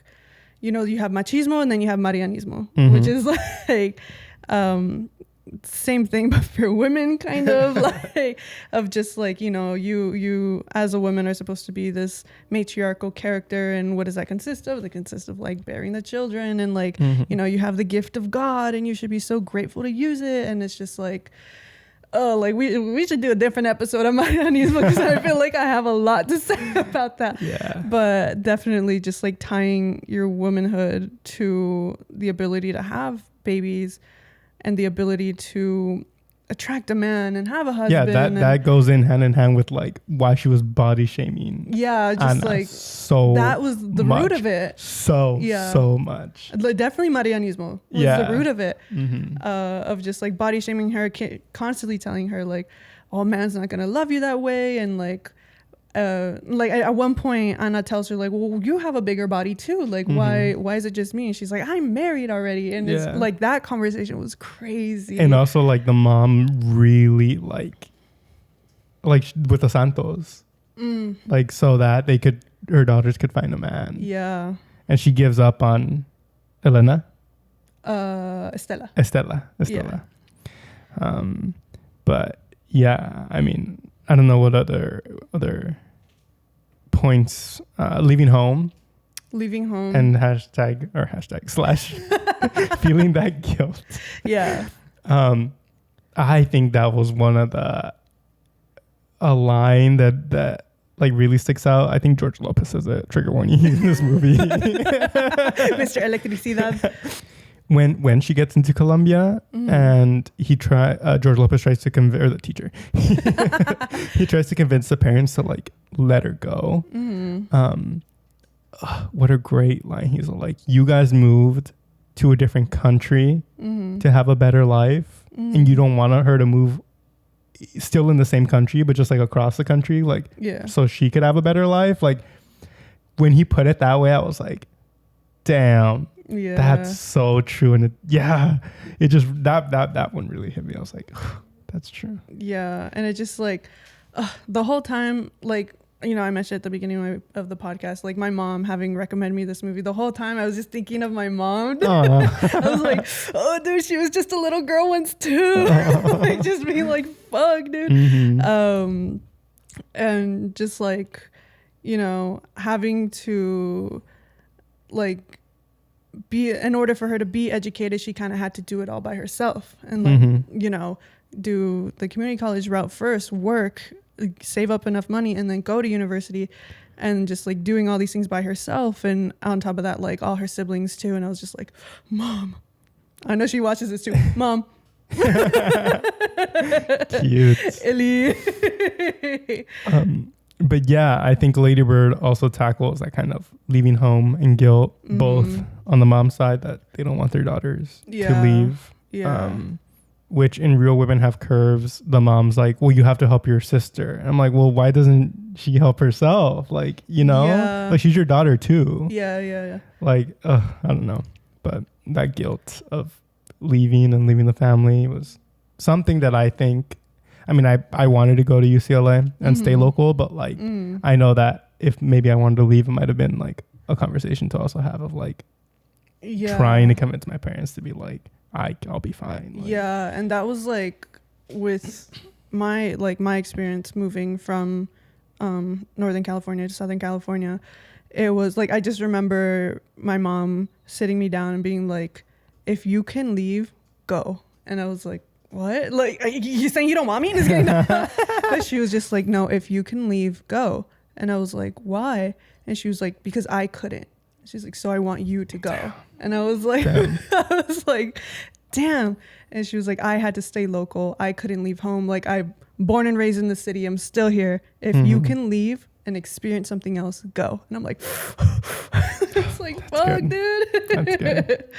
you know, you have machismo and then you have marianismo, which is like same thing but for women, kind of like, of just like, you know, you as a woman are supposed to be this matriarchal character, and what does that consist of? It consists of like bearing the children, and like you know, you have the gift of God and you should be so grateful to use it. And it's just like, oh, like we should do a different episode of Marianismo, because I feel like I have a lot to say about that. But definitely just like tying your womanhood to the ability to have babies and the ability to attract a man and have a husband. Yeah, that goes in hand with like why she was body shaming. Yeah, just Anna like so that was the root of it. So much. Like, definitely marianismo was the root of it. Mm-hmm. Of just like body shaming her, constantly telling her like, "Oh, man's not gonna love you that way," and like at one point Anna tells her like, well, you have a bigger body too, like why is it just me? And she's like, I'm married already. And it's like that conversation was crazy. And also like the mom really like with the Santos like so that her daughters could find a man. Yeah. And she gives up on Elena. Estela. Yeah. But yeah, I mean, I don't know what other points. Leaving home and hashtag / feeling that guilt. Yeah. I think that was one of a line that like really sticks out. I think George Lopez says it, trigger warning, in this movie. Mr. Electricidad. When she gets into Colombia and George Lopez tries to convince, or the teacher, he tries to convince the parents to like let her go. What a great line. He's like, you guys moved to a different country to have a better life, and you don't want her to move still in the same country, but just like across the country, like so she could have a better life. Like when he put it that way, I was like, damn. Yeah, that's so true. And it just that one really hit me. I was like, that's true. Yeah. And it just like the whole time, like, you know, I mentioned at the beginning of the podcast, like my mom having recommended me this movie, the whole time I was just thinking of my mom. I was like, oh dude, she was just a little girl once too. Like just being like, fuck dude. And just like, you know, having to like in order for her to be educated, she kind of had to do it all by herself and like you know, do the community college route first, work, save up enough money, and then go to university, and just like doing all these things by herself. And on top of that, like all her siblings too. And I was just like, Mom, I know she watches this too. Mom. Cute. Ellie. But yeah, I think Lady Bird also tackles that kind of leaving home and guilt, both on the mom's side that they don't want their daughters to leave. Yeah. Which in Real Women Have Curves, the mom's like, well, you have to help your sister. And I'm like, well, why doesn't she help herself? Like, you know, like she's your daughter too. Yeah. Like, I don't know. But that guilt of leaving the family was something that I think, I mean, I wanted to go to UCLA and stay local, but like, I know that if maybe I wanted to leave, it might have been like a conversation to also have of like trying to convince my parents to be like, I'll be fine. Like, yeah. And that was like with my experience moving from Northern California to Southern California. It was like, I just remember my mom sitting me down and being like, if you can leave, go. And I was like, what? Like, you saying you don't want me? But she was just like, no, if you can leave, go. And I was like, why? And she was like, because I couldn't. She's like, so I want you to go. Damn. And I was like, damn. And she was like, I had to stay local. I couldn't leave home. Like, I'm born and raised in the city. I'm still here. If you can leave and experience something else, go. And I'm like, it's like, that's fuck, good. Dude. That's good.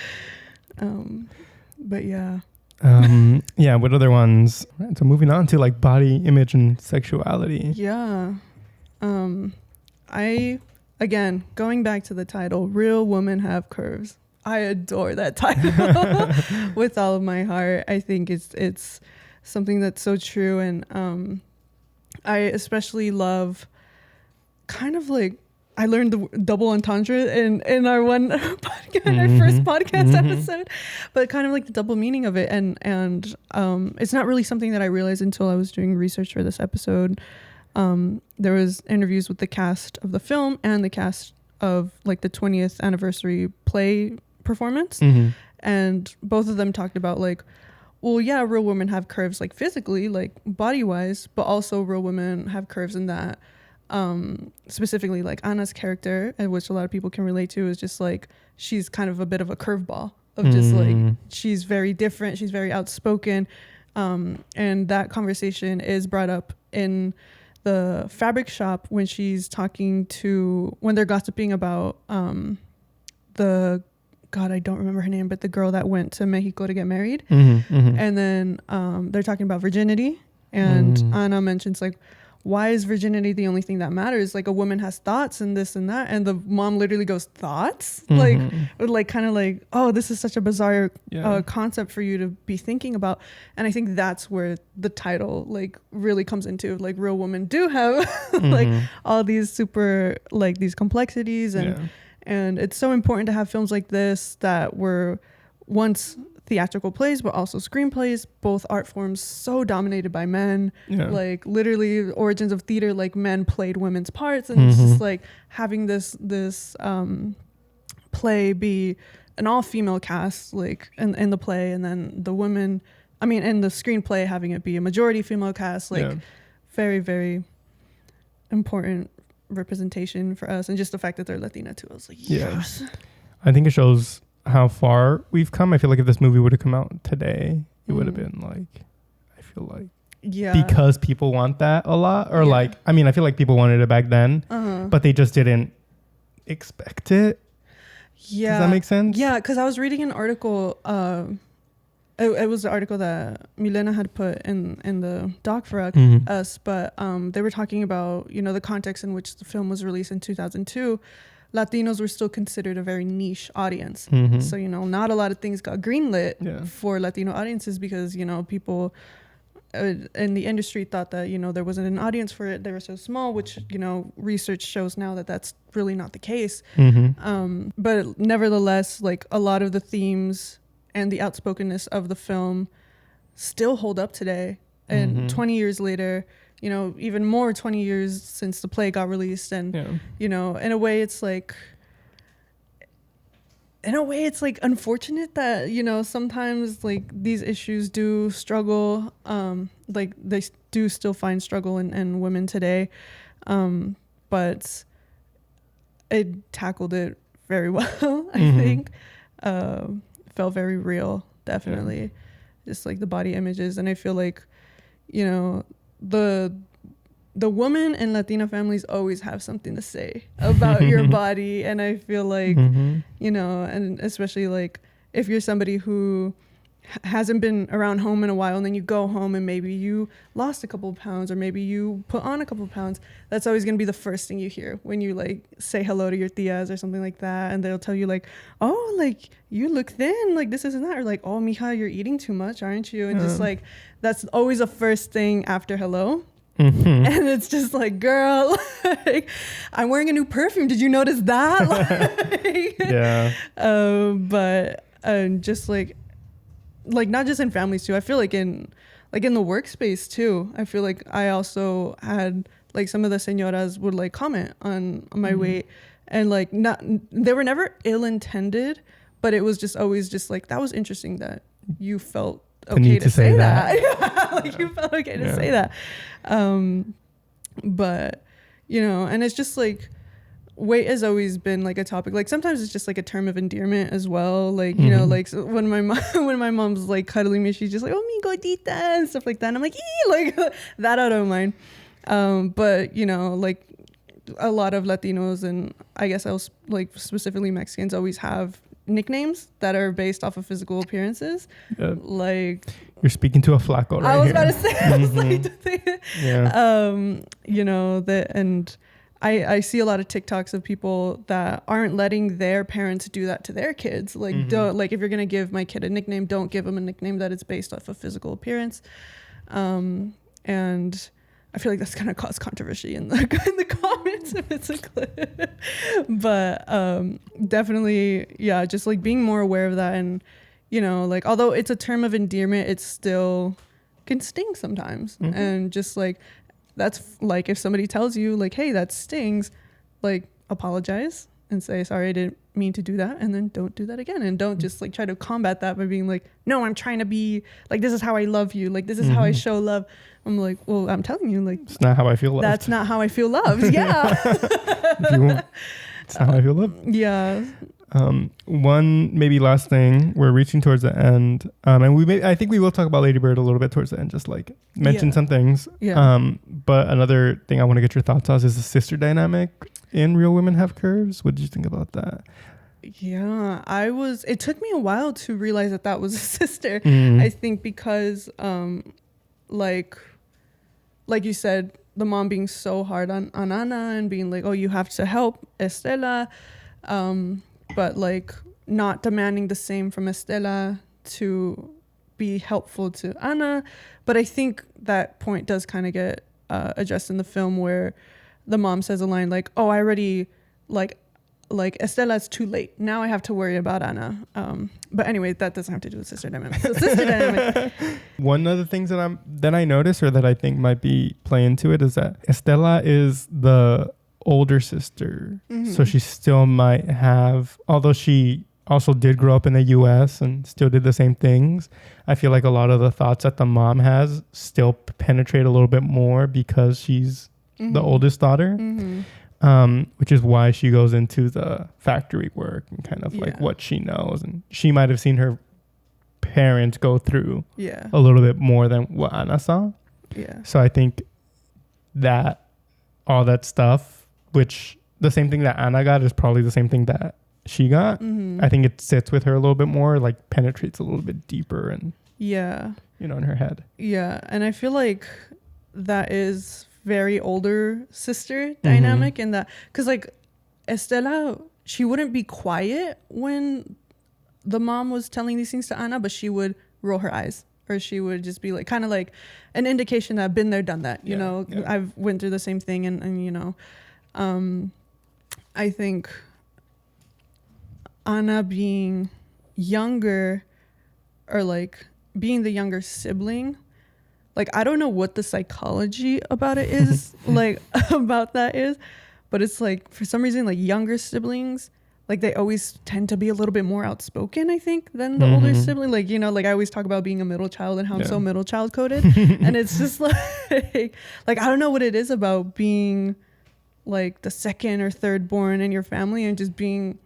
But yeah. Yeah, what other ones? Right, so moving on to like body image and sexuality. Yeah. Again, going back to the title, Real Women Have Curves. I adore that title with all of my heart. I think it's something that's so true. And I especially love kind of like, I learned the double entendre in our one podcast, in our first podcast episode, but kind of like the double meaning of it. And it's not really something that I realized until I was doing research for this episode. There was interviews with the cast of the film and the cast of like the 20th anniversary play performance. And both of them talked about like, well, yeah, real women have curves like physically, like body wise, but also real women have curves in that specifically like Anna's character, and which a lot of people can relate to, is just like she's kind of a bit of a curveball of just like she's very different, she's very outspoken, And that conversation is brought up in the fabric shop when they're gossiping about I don't remember her name, but the girl that went to Mexico to get married. And then they're talking about virginity, and Anna mentions like, why is virginity the only thing that matters? Like, a woman has thoughts and this and that. And the mom literally goes, thoughts? Like kind of like, oh, this is such a bizarre concept for you to be thinking about. And I think that's where the title like really comes into, like, real women do have like all these super, like, these complexities. And it's so important to have films like this that were once theatrical plays, but also screenplays, both art forms so dominated by men. Like, literally, origins of theater, like, men played women's parts, and it's just like having this play be an all-female cast, like, in the play, and then the women, in the screenplay, having it be a majority female cast, like, very, very important representation for us. And just the fact that they're Latina too, I was like, yes. I think it shows how far we've come. I feel like if this movie would have come out today, it would have been like, I feel like, because people want that a lot, or like, I feel like people wanted it back then, but they just didn't expect it. Does that make sense? Yeah, because I was reading an article, it was the article that Milena had put in the doc for us, but they were talking about, the context in which the film was released in 2002. Latinos were still considered a very niche audience. So, not a lot of things got greenlit for Latino audiences because, people in the industry thought that, there wasn't an audience for it. They were so small, which, research shows now that that's really not the case. But nevertheless, like, a lot of the themes and the outspokenness of the film still hold up today. And 20 years later, even more 20 years since the play got released. And, in a way it's like unfortunate that, sometimes like these issues do struggle. Like they do still find struggle in women today. But it tackled it very well, I think. Felt very real, definitely. Just like the body images. And I feel like, the woman in Latina families always have something to say about your body. And I feel like, and especially like if you're somebody who hasn't been around home in a while, and then you go home and maybe you lost a couple of pounds, or maybe you put on a couple of pounds, that's always going to be the first thing you hear when you like say hello to your tias or something like that. And they'll tell you like, oh, like you look thin, like this isn't that, or like, oh, mija, you're eating too much, aren't you? And just like, that's always the first thing after hello. And it's just like, girl, like, I'm wearing a new perfume. Did you notice that? But just like not just in families too. I feel like in the workspace too. I feel like I also had like some of the señoras would like comment on my weight, and like they were never ill-intended, but it was just always just like, that was interesting that you felt okay to say that. Like you felt okay to say that. But and it's just like, weight has always been like a topic. Like sometimes it's just like a term of endearment as well. Like, like so when my mom's like cuddling me, she's just like, oh, mi gordita and stuff like that. And I'm like, like that I don't mind. But like a lot of Latinos, and I guess I was like specifically Mexicans, always have nicknames that are based off of physical appearances. Like, you're speaking to a flaco right I was here. about to say, I was like, that, and I see a lot of TikToks of people that aren't letting their parents do that to their kids. Like, don't, like, if you're going to give my kid a nickname, don't give him a nickname that is based off of physical appearance. And I feel like that's going to cause controversy in the comments if it's a clip. But definitely, yeah, just like being more aware of that. And, like, although it's a term of endearment, it still can sting sometimes. And just like, that's like, if somebody tells you like, hey, that stings, like, apologize and say, sorry, I didn't mean to do that. And then don't do that again. And don't just like try to combat that by being like, no, I'm trying to be like, this is how I love you. Like, this is how I show love. I'm like, well, I'm telling you, like, it's not how I feel loved. That's not how I feel loved. Yeah. It's not how I feel loved. Yeah. One maybe last thing, we're reaching towards the end, and I think we will talk about Lady Bird a little bit towards the end, just like mention some things. But another thing I want to get your thoughts on is the sister dynamic in Real Women Have Curves. What did you think about that? Yeah, it took me a while to realize that was a sister. I think because like you said, the mom being so hard on Ana and being like, oh, you have to help Estela, but like not demanding the same from Estela to be helpful to Ana. But I think that point does kind of get addressed in the film, where the mom says a line like, oh, I already like Estela, it's too late. Now I have to worry about Ana. But anyway, that doesn't have to do with sister dynamic. So sister dynamic. One of the things that I noticed, or that I think might be play into it, is that Estela is the older sister. So she still might have, although she also did grow up in the US and still did the same things, I feel like a lot of the thoughts that the mom has still penetrate a little bit more because she's the oldest daughter. Which is why she goes into the factory work and kind of like what she knows. And she might have seen her parents go through a little bit more than what Ana saw. So I think that all that stuff, which the same thing that Ana got is probably the same thing that she got. I think it sits with her a little bit more, like penetrates a little bit deeper and, in her head. Yeah. And I feel like that is very older sister dynamic in that, because like Estela, she wouldn't be quiet when the mom was telling these things to Ana, but she would roll her eyes, or she would just be like kind of like an indication that I've been there, done that, you know. I've went through the same thing, and I think Ana being younger, or like being the younger sibling, like, I don't know what the psychology about it is, like, about that is, but it's like, for some reason, like, younger siblings, like, they always tend to be a little bit more outspoken, I think, than the older sibling. Like, like, I always talk about being a middle child and how I'm so middle child coded. And it's just like, I don't know what it is about being, like, the second or third born in your family and just being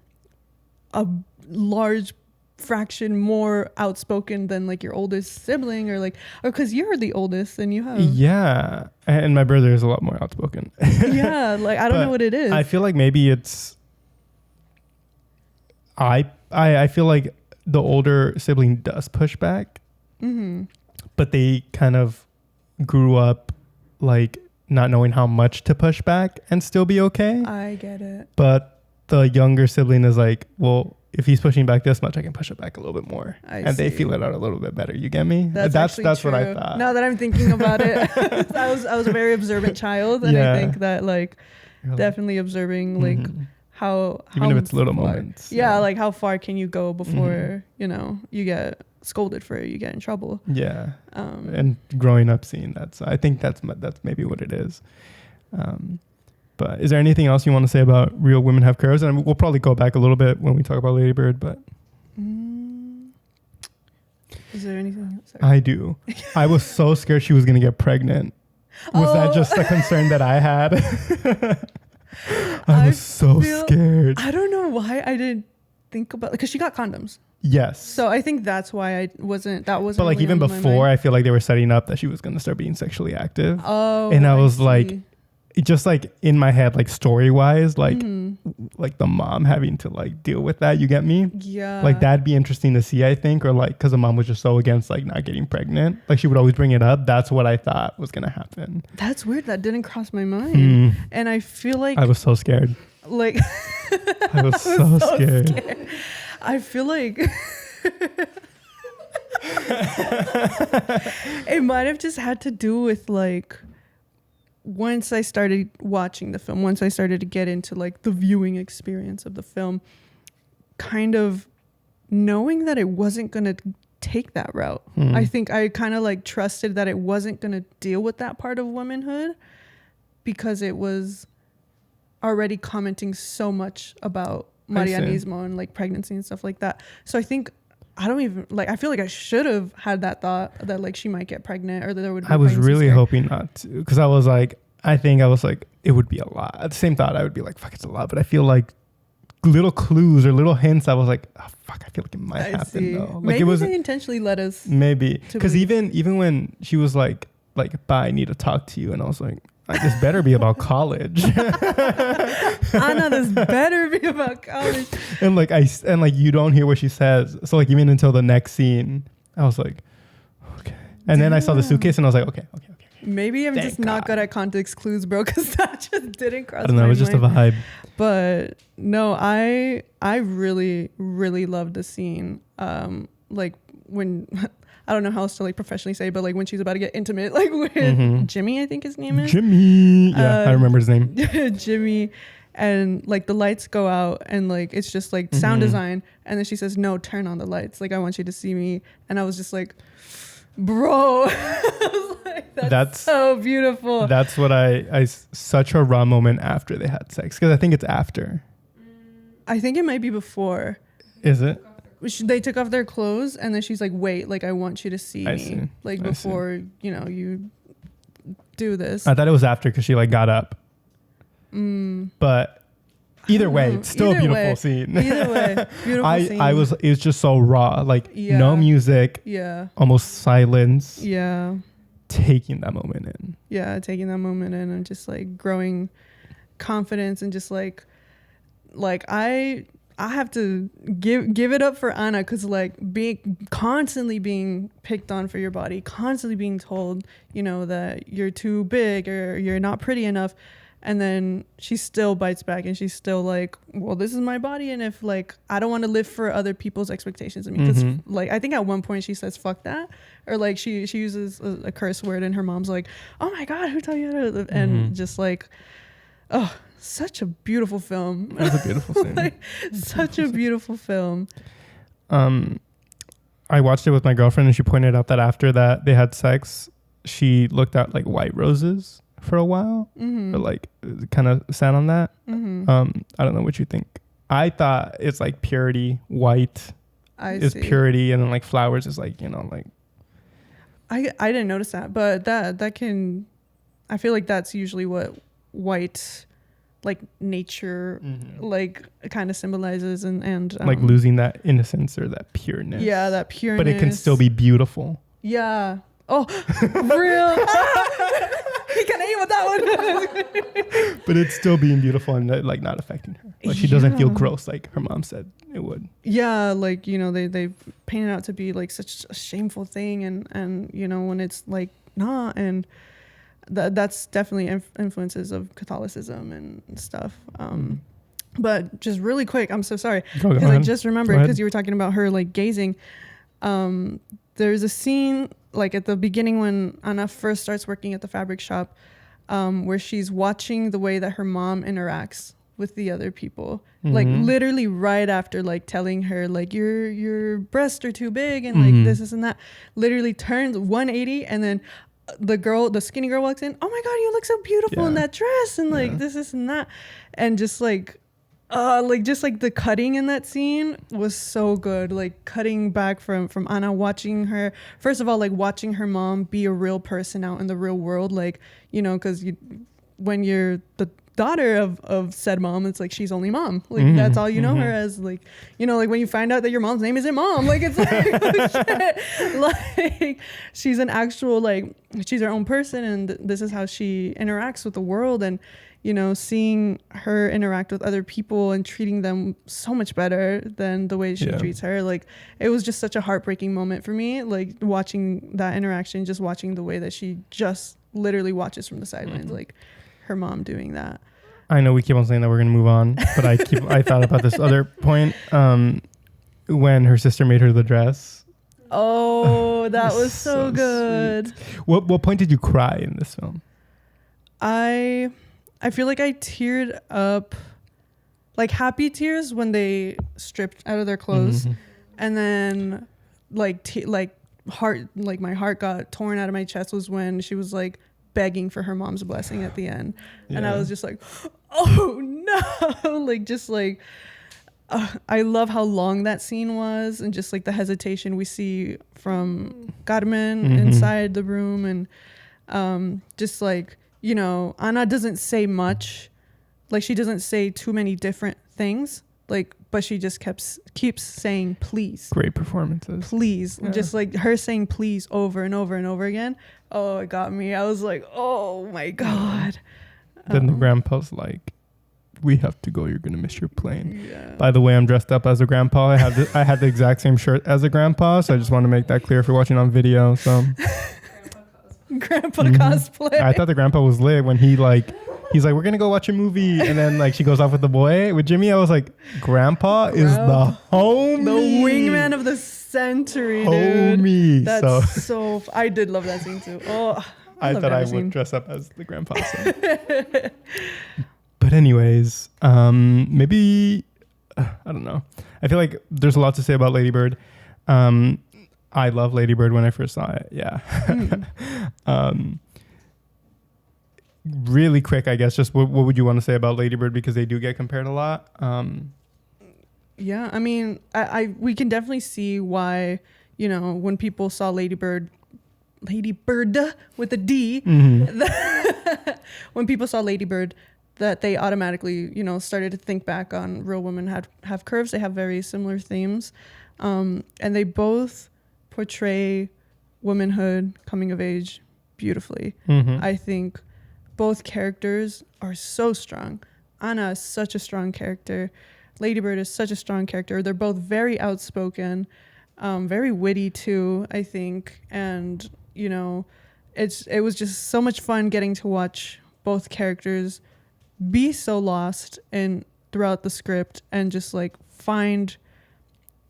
a large fraction more outspoken than like your oldest sibling, or because you're the oldest and you have and my brother is a lot more outspoken. Like I don't know what it is. I feel like maybe it's I feel like the older sibling does push back, but they kind of grew up like not knowing how much to push back and still be okay. I get it. But the younger sibling is like, well, if he's pushing back this much, I can push it back a little bit more. They feel it out a little bit better. You get me? That's what I thought. Now that I'm thinking about it, I was a very observant child, and I think that like definitely observing like how even if it's little moments. Like how far can you go before you get scolded for it, you get in trouble. And growing up seeing that, so I think that's maybe what it is. But is there anything else you want to say about Real Women Have Curves? And we'll probably go back a little bit when we talk about Lady Bird, but... Is there anything else? I do. I was so scared she was going to get pregnant. Was that just a concern that I had? I was so scared. I don't know why I didn't think about... Because she got condoms. Yes. So I think that's why that wasn't But like really even before, I feel like they were setting up that she was going to start being sexually active. And I was like... Just like in my head, like story wise, like the mom having to like deal with that, you get me? Like that'd be interesting to see, I think, or like because the mom was just so against like not getting pregnant, like she would always bring it up. That's what I thought was gonna happen. That's weird. That didn't cross my mind. And I feel like I was so scared. Like I was so scared. I feel like it might have just had to do with like, once I started watching the film, once I started to get into like the viewing experience of the film, kind of knowing that it wasn't going to take that route. I think I kind of like trusted that it wasn't going to deal with that part of womanhood because it was already commenting so much about Marianismo and like pregnancy and stuff like that. So I think I feel like I should have had that thought that like she might get pregnant or that there would be I was really hoping not to, because I was like, it would be a lot. At the same thought, I would be like, fuck, it's a lot. But I feel like little clues or little hints. I was like, oh, fuck, I feel like it might happen though. Like maybe it was they intentionally let us. Maybe because even when she was like, bye, I need to talk to you, and I was like, this better be about college. Anna, this better be about college. And you don't hear what she says. So like even until the next scene, I was like, okay. And then I saw the suitcase and I was like, okay. Maybe I'm just not good at context clues, bro, because that just didn't cross my mind. I don't know, it was just a vibe. But no, I really, really loved the scene. Like when I don't know how else to like professionally say, but like when she's about to get intimate, like with Jimmy, I think his name is. Jimmy. Yeah, I remember his name. Jimmy. And like the lights go out and like it's just like sound design. And then she says, no, turn on the lights. Like I want you to see me. And I was just like, bro. I was like, that's so beautiful. That's what I such a raw moment after they had sex. Because I think it's after. I think it might be before. Is it? They took off their clothes and then she's like, wait, like I want you to see me. See. Like before, you do this. I thought it was after because she like got up. But either way, it's still a beautiful scene. Either way, beautiful scene. It was just so raw. Like no music. Yeah. Almost silence. Yeah. Taking that moment in. Yeah, taking that moment in and just like growing confidence and just like I have to give it up for Anna because like constantly being picked on for your body, constantly being told, that you're too big or you're not pretty enough. And then she still bites back and she's still like, well, this is my body. And if like, I don't want to live for other people's expectations of me. Because like, I think at one point she says, fuck that. Or like she uses a curse word and her mom's like, oh my God, who told you how to live? And just like, oh, such a beautiful film. That was a beautiful scene. Such a beautiful film. I watched it with my girlfriend and she pointed out that after that they had sex, she looked at like white roses for a while, or like kind of sat on that. I don't know what you think. I thought it's like purity. White is purity, and then like flowers is like like. I didn't notice that, but that can. I feel like that's usually what white, like nature, like kind of symbolizes, and like losing that innocence or that pureness. Yeah, that pureness. But it can still be beautiful. Yeah. Oh, real. He can aim with that one. But it's still being beautiful and like not affecting her. Like she doesn't feel gross like her mom said it would. Yeah, like they paint it out to be like such a shameful thing, and when it's like not, and that's definitely influences of Catholicism and stuff. But just really quick, I'm so sorry because I just remembered because you were talking about her like gazing. There's a scene like at the beginning when Anna first starts working at the fabric shop, where she's watching the way that her mom interacts with the other people, like literally right after like telling her like your breasts are too big and like this and that, literally turns 180 and then the skinny girl walks in. Oh my God, you look so beautiful in that dress and like this and that, and just like just like the cutting in that scene was so good. Like cutting back from Anna, watching her, first of all, like watching her mom be a real person out in the real world, like because when you're the daughter of said mom, it's like she's only mom, like that's all you know her as, like like when you find out that your mom's name isn't mom, like it's like oh, shit. Like she's an actual, like she's her own person, and this is how she interacts with the world. And seeing her interact with other people and treating them so much better than the way she treats her, like it was just such a heartbreaking moment for me, like watching that interaction, just watching the way that she just literally watches from the sidelines, like her mom doing that. I know we keep on saying that we're gonna move on, but I thought about this other point when her sister made her the dress. Oh, that was so good. Sweet. What point did you cry in this film? I feel like I teared up, like happy tears when they stripped out of their clothes, and then like my heart got torn out of my chest was when she was like begging for her mom's blessing at the end, and I was just like, oh no, like just like I love how long that scene was, and just like the hesitation we see from Carmen inside the room, and just like Anna doesn't say much, like she doesn't say too many different things, but she just keeps saying please. Great performances. Please. Yeah. Just like her saying please over and over and over again. Oh, it got me. I was like, oh my God. Then the grandpa's like, we have to go. You're going to miss your plane. Yeah. By the way, I'm dressed up as a grandpa. I had the exact same shirt as a grandpa. So I just want to make that clear if you're watching on video. So Grandpa cosplay. I thought the grandpa was lit when he's like, we're going to go watch a movie. And then like she goes off with the boy. With Jimmy, I was like, grandpa is the homie. The wingman of the century, homie. dude. That's so I did love that scene too. Oh, I thought I would dress up as the grandpa. So. But anyways, maybe, I don't know. I feel like there's a lot to say about Lady Bird. I love Lady Bird when I first saw it. Yeah. Really quick, I guess, just what would you want to say about Lady Bird? Because they do get compared a lot. Yeah, I mean, we can definitely see why, when people saw Lady Bird with a D, when people saw Lady Bird, that they automatically, started to think back on Real Women Have Curves. They have very similar themes. And they both portray womanhood, coming of age beautifully. I think both characters are so strong. Anna is such a strong character. Lady Bird is such a strong character. They're both very outspoken, very witty too, I think. And, it was just so much fun getting to watch both characters be so lost throughout the script and just like find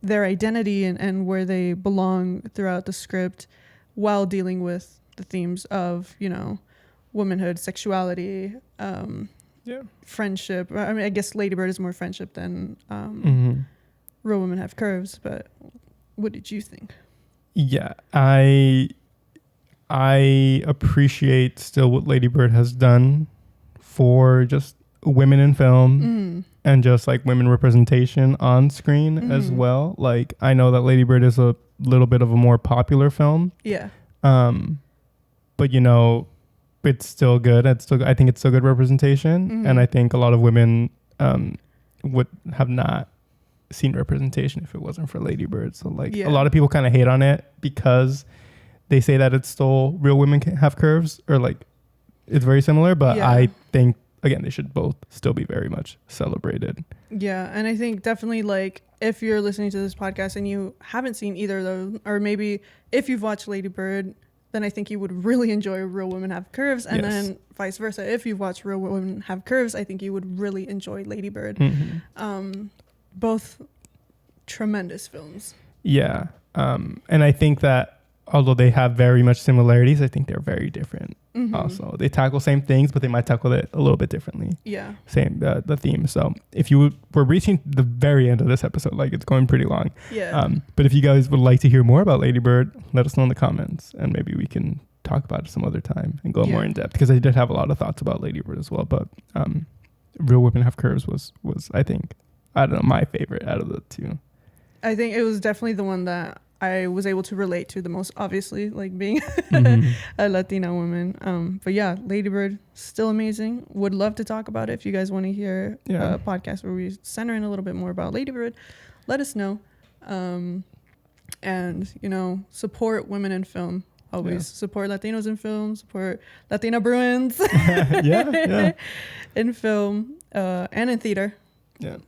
their identity and where they belong throughout the script while dealing with the themes of, womanhood, sexuality, friendship. I mean, I guess Lady Bird is more friendship than Real Women Have Curves, but what did you think? Yeah, I appreciate still what Lady Bird has done for just women in film and just like women representation on screen as well. Like, I know that Lady Bird is a little bit of a more popular film. Yeah. But it's still good. I think it's still good representation. And I think a lot of women would have not seen representation if it wasn't for Lady Bird. So like a lot of people kind of hate on it because they say that it's still Real Women Have Curves, or like it's very similar, but I think again they should both still be very much celebrated. Yeah, and I think definitely like if you're listening to this podcast and you haven't seen either of those, or maybe if you've watched Lady Bird, then I think you would really enjoy Real Women Have Curves, and then vice versa. If you've watched Real Women Have Curves, I think you would really enjoy Lady Bird. Both tremendous films. Yeah, and I think that although they have very much similarities, I think they're very different. Also, they tackle same things, but they might tackle it a little bit differently. Yeah, same the theme. So if you we're reaching the very end of this episode, like it's going pretty long. Yeah. But if you guys would like to hear more about Lady Bird, let us know in the comments, and maybe we can talk about it some other time and go more in depth, because I did have a lot of thoughts about Lady Bird as well. But Real Women Have Curves was I think, I don't know, my favorite out of the two. I think it was definitely the one that I was able to relate to the most, obviously, like being a Latina woman. But yeah, Lady Bird, still amazing. Would love to talk about it. If you guys want to hear a podcast where we center in a little bit more about Lady Bird, let us know. And, support women in film. Always support Latinos in film, support Latina Bruins in film and in theater. Yeah.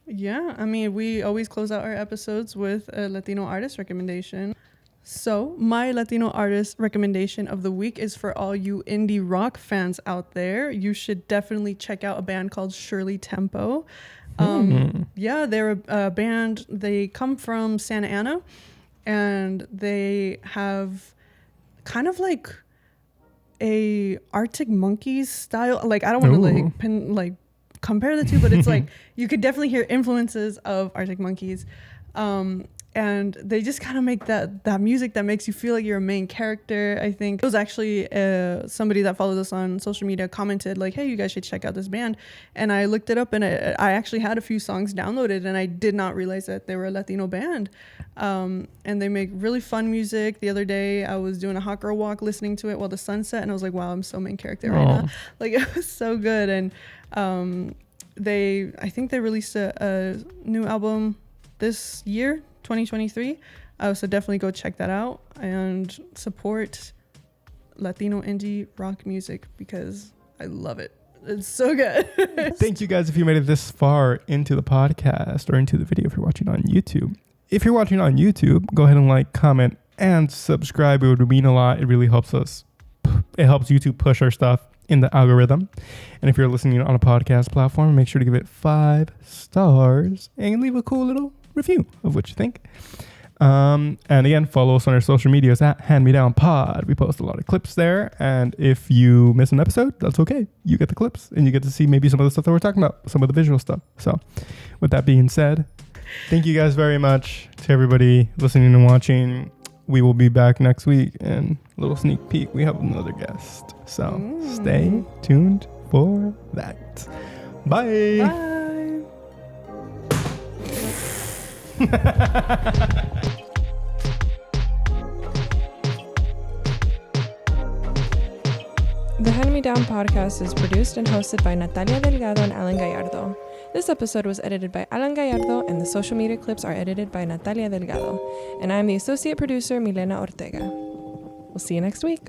Yeah, I mean, we always close out our episodes with a Latino artist recommendation. So my Latino artist recommendation of the week is for all you indie rock fans out there. You should definitely check out a band called Shirley Tempo. Yeah, they're a band. They come from Santa Ana, and they have kind of like a Arctic Monkeys style. Like, I don't want to compare the two, but it's like you could definitely hear influences of Arctic Monkeys, and they just kind of make that music that makes you feel like you're a main character. I think it was actually somebody that follows us on social media commented like, hey, you guys should check out this band, and I looked it up, and I actually had a few songs downloaded, and I did not realize that they were a Latino band, and they make really fun music. The other day I was doing a hot girl walk listening to it while the sun set, and I was like, wow, I'm so main character right now. Like, it was so good. And I think they released a new album this year, 2023. So definitely go check that out and support Latino indie rock music because I love it. It's so good. Thank you guys if you made it this far into the podcast or into the video if you're watching on YouTube. If you're watching on YouTube, go ahead and like, comment, and subscribe. It would mean a lot. It really helps us. It helps YouTube push our stuff in the algorithm. And if you're listening on a podcast platform, make sure to give it 5 stars and leave a cool little review of what you think. And again, follow us on our social medias at Hand Me Down Pod. We post a lot of clips there. And if you miss an episode, that's okay. You get the clips and you get to see maybe some of the stuff that we're talking about, some of the visual stuff. So with that being said, thank you guys very much to everybody listening and watching. We will be back next week, and a little sneak peek, we have another guest. So stay tuned for that. Bye. Bye. The Hand Me Down podcast is produced and hosted by Natalia Delgado and Alan Gallardo. This episode was edited by Alan Gallardo, and the social media clips are edited by Natalia Delgado. And I'm the associate producer, Milena Ortega. We'll see you next week.